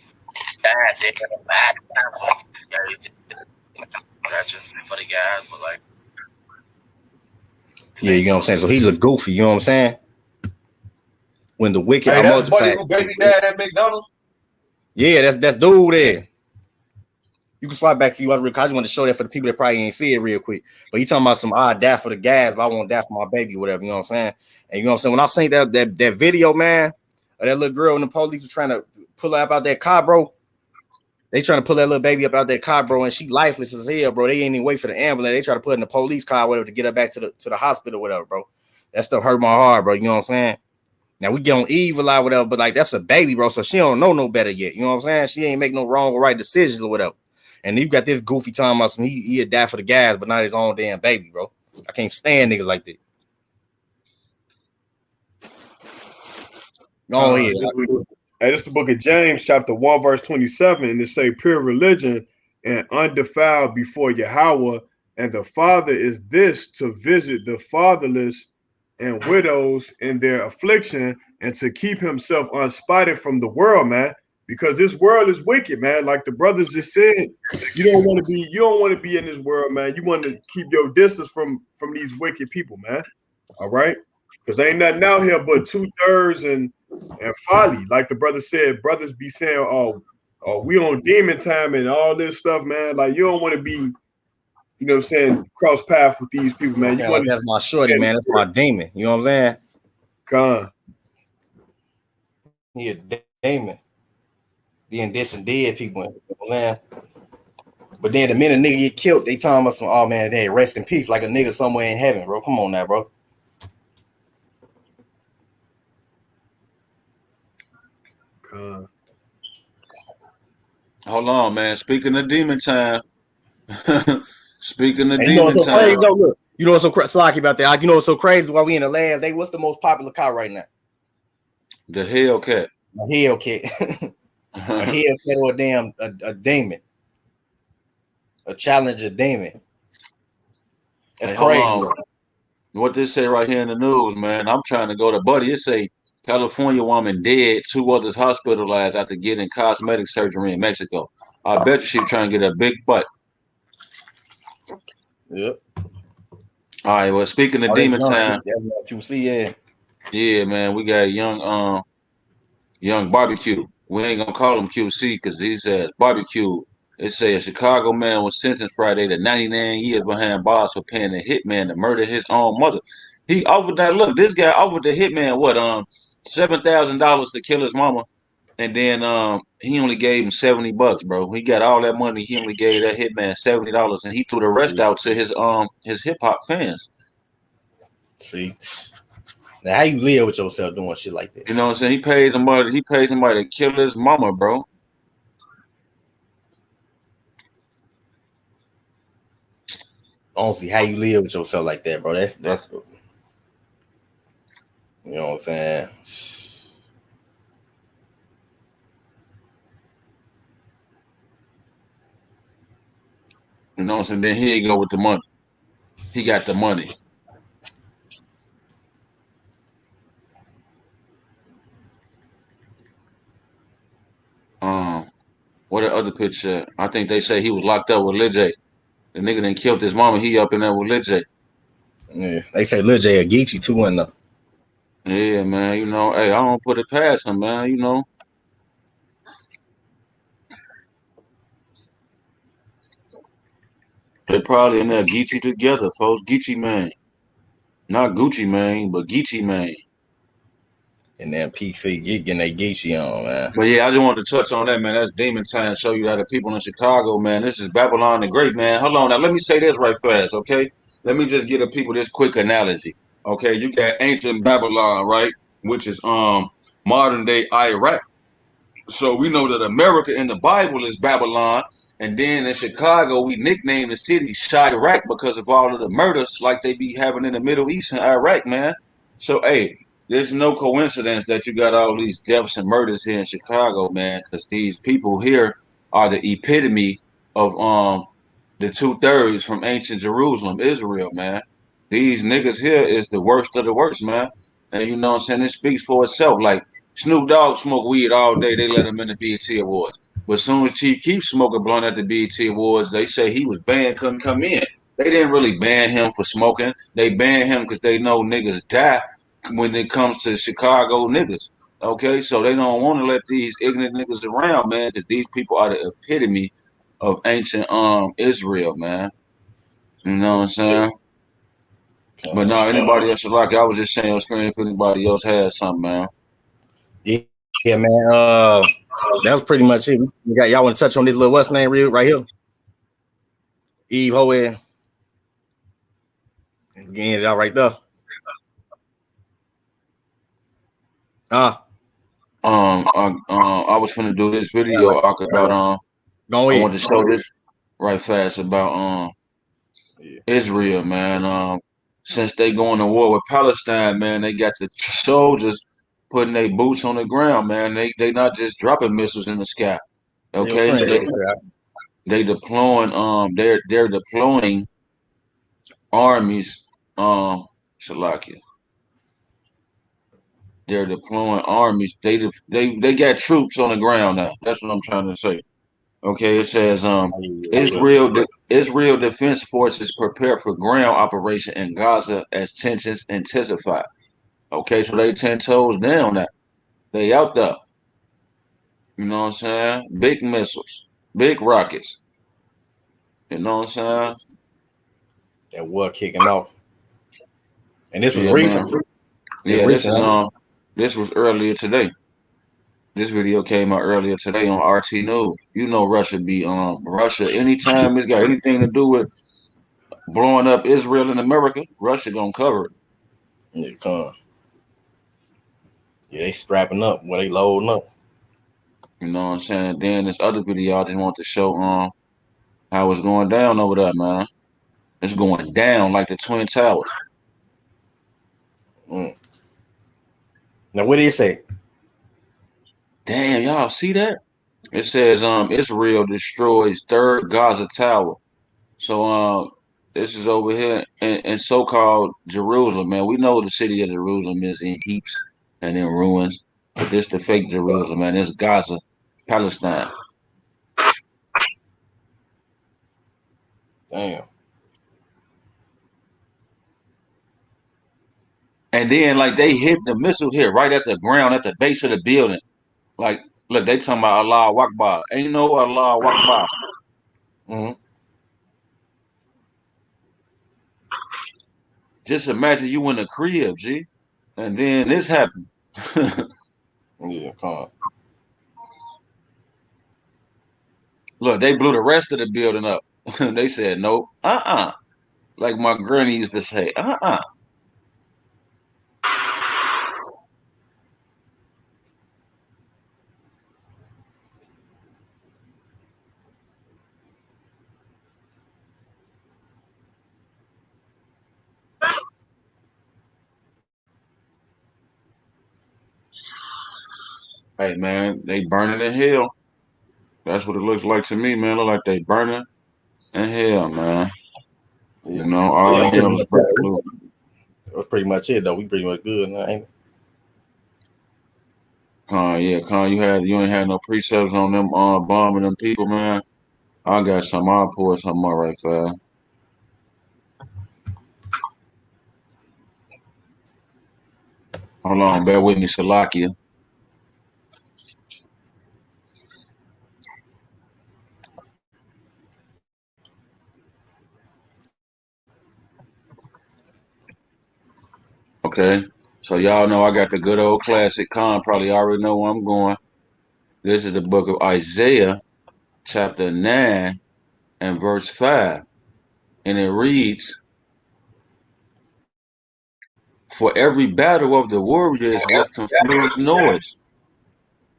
Gotcha. For the guys, but like, yeah, you know what I'm saying. So he's a goofy. You know what I'm saying. When the wicked hey, are that's multiplied, buddy who baby dad at McDonald's. Yeah, that's dude there. You can slide back to you. I just want to show that for the people that probably ain't see it real quick. But he talking about some die for the gas, but I won't die for my baby, or whatever. You know what I'm saying? And you know what I'm saying. When I seen that video, man, of that little girl and the police was trying to pull her up out that car, bro. They trying to pull that little baby up out that car, bro, and she lifeless as hell, bro. They ain't even wait for the ambulance. They try to put her in the police car, whatever, to get her back to the hospital, whatever, bro. That stuff hurt my heart, bro. You know what I'm saying? Now we get on evil or whatever, but like that's a baby, bro. So she don't know no better yet. You know what I'm saying? She ain't make no wrong or right decisions or whatever. And you got this goofy talking about some he'd die for the gas, but not his own damn baby, bro. I can't stand niggas like that. Go ahead. Hey, this is the book of James, chapter 1, verse 27. And it say, pure religion and undefiled before Yahweh, and the Father is this, to visit the fatherless and widows in their affliction, and to keep himself unspotted from the world, man. Because this world is wicked, man. Like the brothers just said, you don't want to be in this world, man. You want to keep your distance from these wicked people, man. All right, because ain't nothing out here but 2/3 and folly. Like the brother said, brothers be saying, oh, we on demon time and all this stuff, man. Like you don't want to be, you know what I'm saying, cross path with these people, man. You want that's my shorty, man. That's my demon. You know what I'm saying? Con. He a demon. Being this and dead people, you know what I'm saying? But then the minute a nigga get killed, they talking about some, oh man, they rest in peace, like a nigga somewhere in heaven, bro. Come on now, bro. Hold on, man. Speaking of demon time. Speaking of demon you know what's so time. crazy, though? Look, you know what's so slocky about that? You know what's so crazy while we in the lab? What's the most popular car right now? The Hellcat. A Hellcat. A Hellcat or a damn a demon. A Challenger demon. That's crazy. What they say right here in the news, man. I'm trying to go to Buddy. It say California woman dead, 2 others hospitalized after getting cosmetic surgery in Mexico. I bet you she trying to get a big butt. Yep. All right. Well, speaking of demon time, that's what you see, yeah. Yeah, man. We got young barbecue. We ain't gonna call him QC because he says barbecue. It says a Chicago man was sentenced Friday to 99 years behind bars for paying a hitman to murder his own mother. He offered that. Look, this guy offered the hitman what $7,000 to kill his mama, and then he only gave him $70, bro. He got all that money. He only gave that hitman $70, and he threw the rest out to his hip hop fans. See, now how you live with yourself doing shit like that? You know what I'm saying? He paid somebody to kill his mama, bro. Honestly, how you live with yourself like that, bro? That's you know what I'm saying. You know what I'm saying? Then he ain't go with the money. He got the money. What the other picture? I think they say he was locked up with Lil J. The nigga done killed his mama. He up in there with Lil J. Yeah, they say Lil J a Geechee too in there. Yeah, man. You know, hey, I don't put it past him, man. You know. They probably in there Geechee together, folks. Geechee man. Not Gucci man, but Geechee man. And then PC getting that Geechee on, man. But yeah, I just wanted to touch on that, man. That's demon time. Show you that the people in Chicago, man. This is Babylon the Great, man. Hold on. Now, let me say this right fast, okay? Let me just give the people this quick analogy. Okay, you got ancient Babylon, right? Which is modern day Iraq. So we know that America in the Bible is Babylon, And then in Chicago, we nicknamed the city Chirac because of all of the murders like they be having in the Middle East and Iraq, man. So, hey, there's no coincidence that you got all these deaths and murders here in Chicago, man, because these people here are the epitome of the 2/3 from ancient Jerusalem, Israel, man. These niggas here is the worst of the worst, man. And you know what I'm saying? It speaks for itself. Like Snoop Dogg smoke weed all day, they let him in the BET Awards. But as soon as Chief Keef smoking blunt at the BET Awards, they say he was banned, couldn't come in. They didn't really ban him for smoking. They banned him because they know niggas die when it comes to Chicago niggas. Okay, so they don't want to let these ignorant niggas around, man, because these people are the epitome of ancient Israel, man. You know what I'm saying? But no, anybody else like I was just saying on screen if anybody else had something, man. Yeah, man. That was pretty much it. We got y'all want to touch on this little what's name real right here? Eve Hoed. Getting it out right there. I was finna do this video about Go ahead. I want to show this right fast about Israel, man. Since they going to war with Palestine, man, they got the soldiers putting their boots on the ground, man. They not just dropping missiles in the sky. Okay, they deploying they're deploying armies. Shalakia. They're deploying armies. They got troops on the ground now. That's what I'm trying to say. Okay, it says Israel Defense Forces prepare for ground operation in Gaza as tensions intensify. Okay, so they 10 toes down now. They out there. You know what I'm saying? Big missiles, big rockets. You know what I'm saying? That war kicking off. And this was recent. This was earlier today. This video came out earlier today on RT News. You know Russia be Russia anytime it's got anything to do with blowing up Israel and America, Russia gonna cover it. Yeah, come. Yeah, they strapping up. What they loading up. You know what I'm saying? Then this other video I just want to show how it's going down over there, man. It's going down like the Twin Towers. Now what did it say? Damn, y'all see that? It says Israel destroys third Gaza tower. So this is over here in so-called Jerusalem, man. We know the city of Jerusalem is in heaps and in ruins, but this the fake Jerusalem, man. It's Gaza, Palestine. Damn. And then like they hit the missile here right at the ground at the base of the building. Like, look, they talking about Allah Akbar. Ain't no Allah Akbar. Just imagine you in the crib, G, and then this happened. Yeah, come on. Look, they blew the rest of the building up. They said no, like my granny used to say, Hey man, they burning in hell. That's what it looks like to me, man. Look like they burning in hell, man. Yeah. You know, all of them. That's pretty much it, though. We pretty much good now, ain't it? Con, you ain't had no precepts on them bombing them people, man. I got some. I'll pour something out right fast. Hold on, bear with me, Salakia. Okay, so y'all know I got the good old classic. Con probably already know where I'm going. This is the book of Isaiah, chapter 9 and verse 5. And it reads, "For every battle of the warriors with confused noise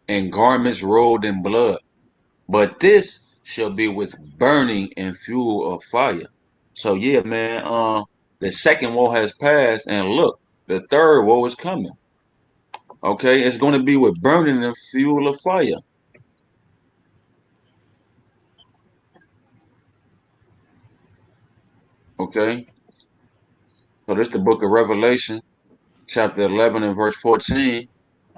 and garments rolled in blood. But this shall be with burning and fuel of fire. So yeah, man, the second woe has passed, and look, the third woe is coming. Okay, it's going to be with burning and fuel of fire. Okay, so this is the book of Revelation, chapter 11 and verse 14.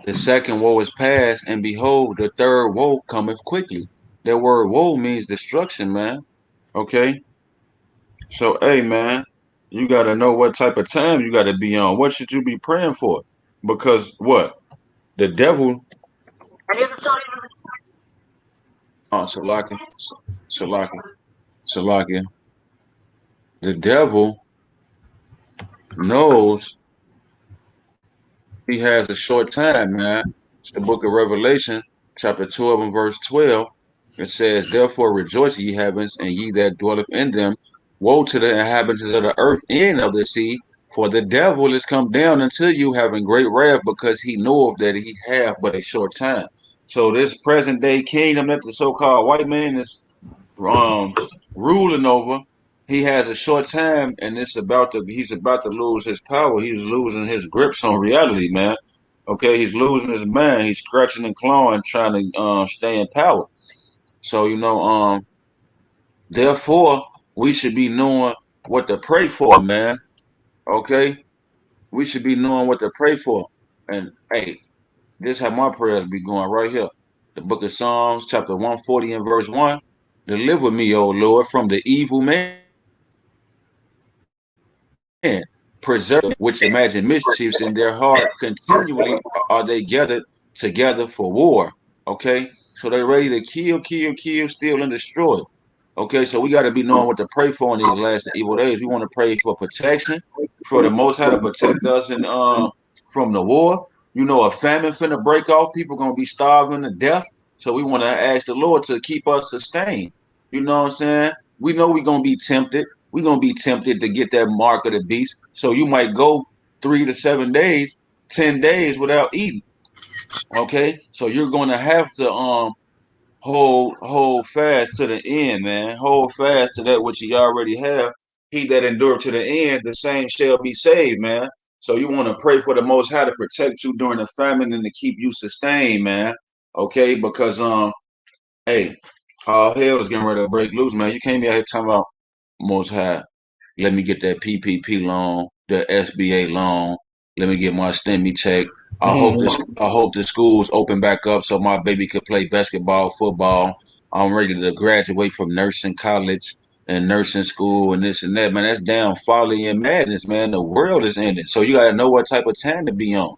The second woe is past, and behold, the third woe cometh quickly. That word woe means destruction, man. Okay, so hey, man, you got to know what type of time you got to be on. What should you be praying for? Because what? The devil. Oh, Salakia. The devil knows he has a short time, man. It's the book of Revelation, chapter 12 and verse 12. It says, therefore rejoice, ye heavens, and ye that dwelleth in them. Woe to the inhabitants of the earth and of the sea, for the devil is come down unto you, having great wrath, because he knoweth that he hath but a short time. So this present day kingdom that the so-called white man is ruling over, he has a short time, and he's about to lose his power. He's losing his grips on reality, man. Okay, he's losing his mind. He's scratching and clawing, trying to stay in power. So therefore, we should be knowing what to pray for, man. Okay, we should be knowing what to pray for. And hey, this is how my prayers be going right here. The book of Psalms, chapter 140 and verse 1. Deliver me, O Lord, from the evil man. Preserve which imagine mischiefs in their heart. Continually are they gathered together for war. Okay, so they're ready to kill, steal, and destroy. Okay, so we got to be knowing what to pray for in these last and evil days. We want to pray for protection, for the Most High to protect us and from the war. You know, a famine finna break off. People gonna be starving to death. So we want to ask the Lord to keep us sustained. You know what I'm saying? We know we're gonna be tempted. We're gonna be tempted to get that mark of the beast. So you might go 3 to 7 days, 10 days without eating. Okay, so you're gonna have to hold fast to the end, man. Hold fast to that which you already have. He that endured to the end, the same shall be saved, man. So you want to pray for the Most High to protect you during the famine and to keep you sustained, man. Okay, because hey, all hell is getting ready to break loose, man. You can't be out here talking about Most High. Let me get that PPP loan, the SBA loan. Let me get my STEMI check. I hope the schools open back up so my baby could play basketball, football. I'm ready to graduate from nursing college and nursing school and this and that, man. That's damn folly and madness, man. The world is ending. So you gotta know what type of time to be on.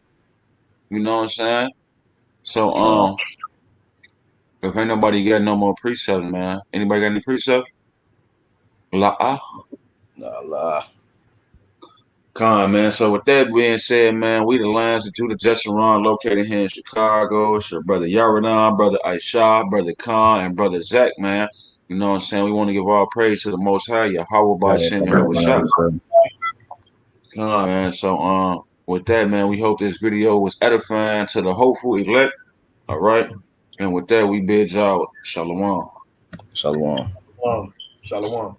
You know what I'm saying? So if ain't nobody got no more precepts, man. Anybody got any precepts? La. Con, man. So with that being said, man, we the Lions of Judah, Just and Ron, located here in Chicago. It's your brother Yaradan, brother Aisha, brother Khan, and brother Zach, man. You know what I'm saying? We want to give all praise to the Most High, Yahweh by Shem Yahushua. Con, man. So with that, man, we hope this video was edifying to the hopeful elect. All right. And with that, we bid y'all Shalom. Shalom. Shalom.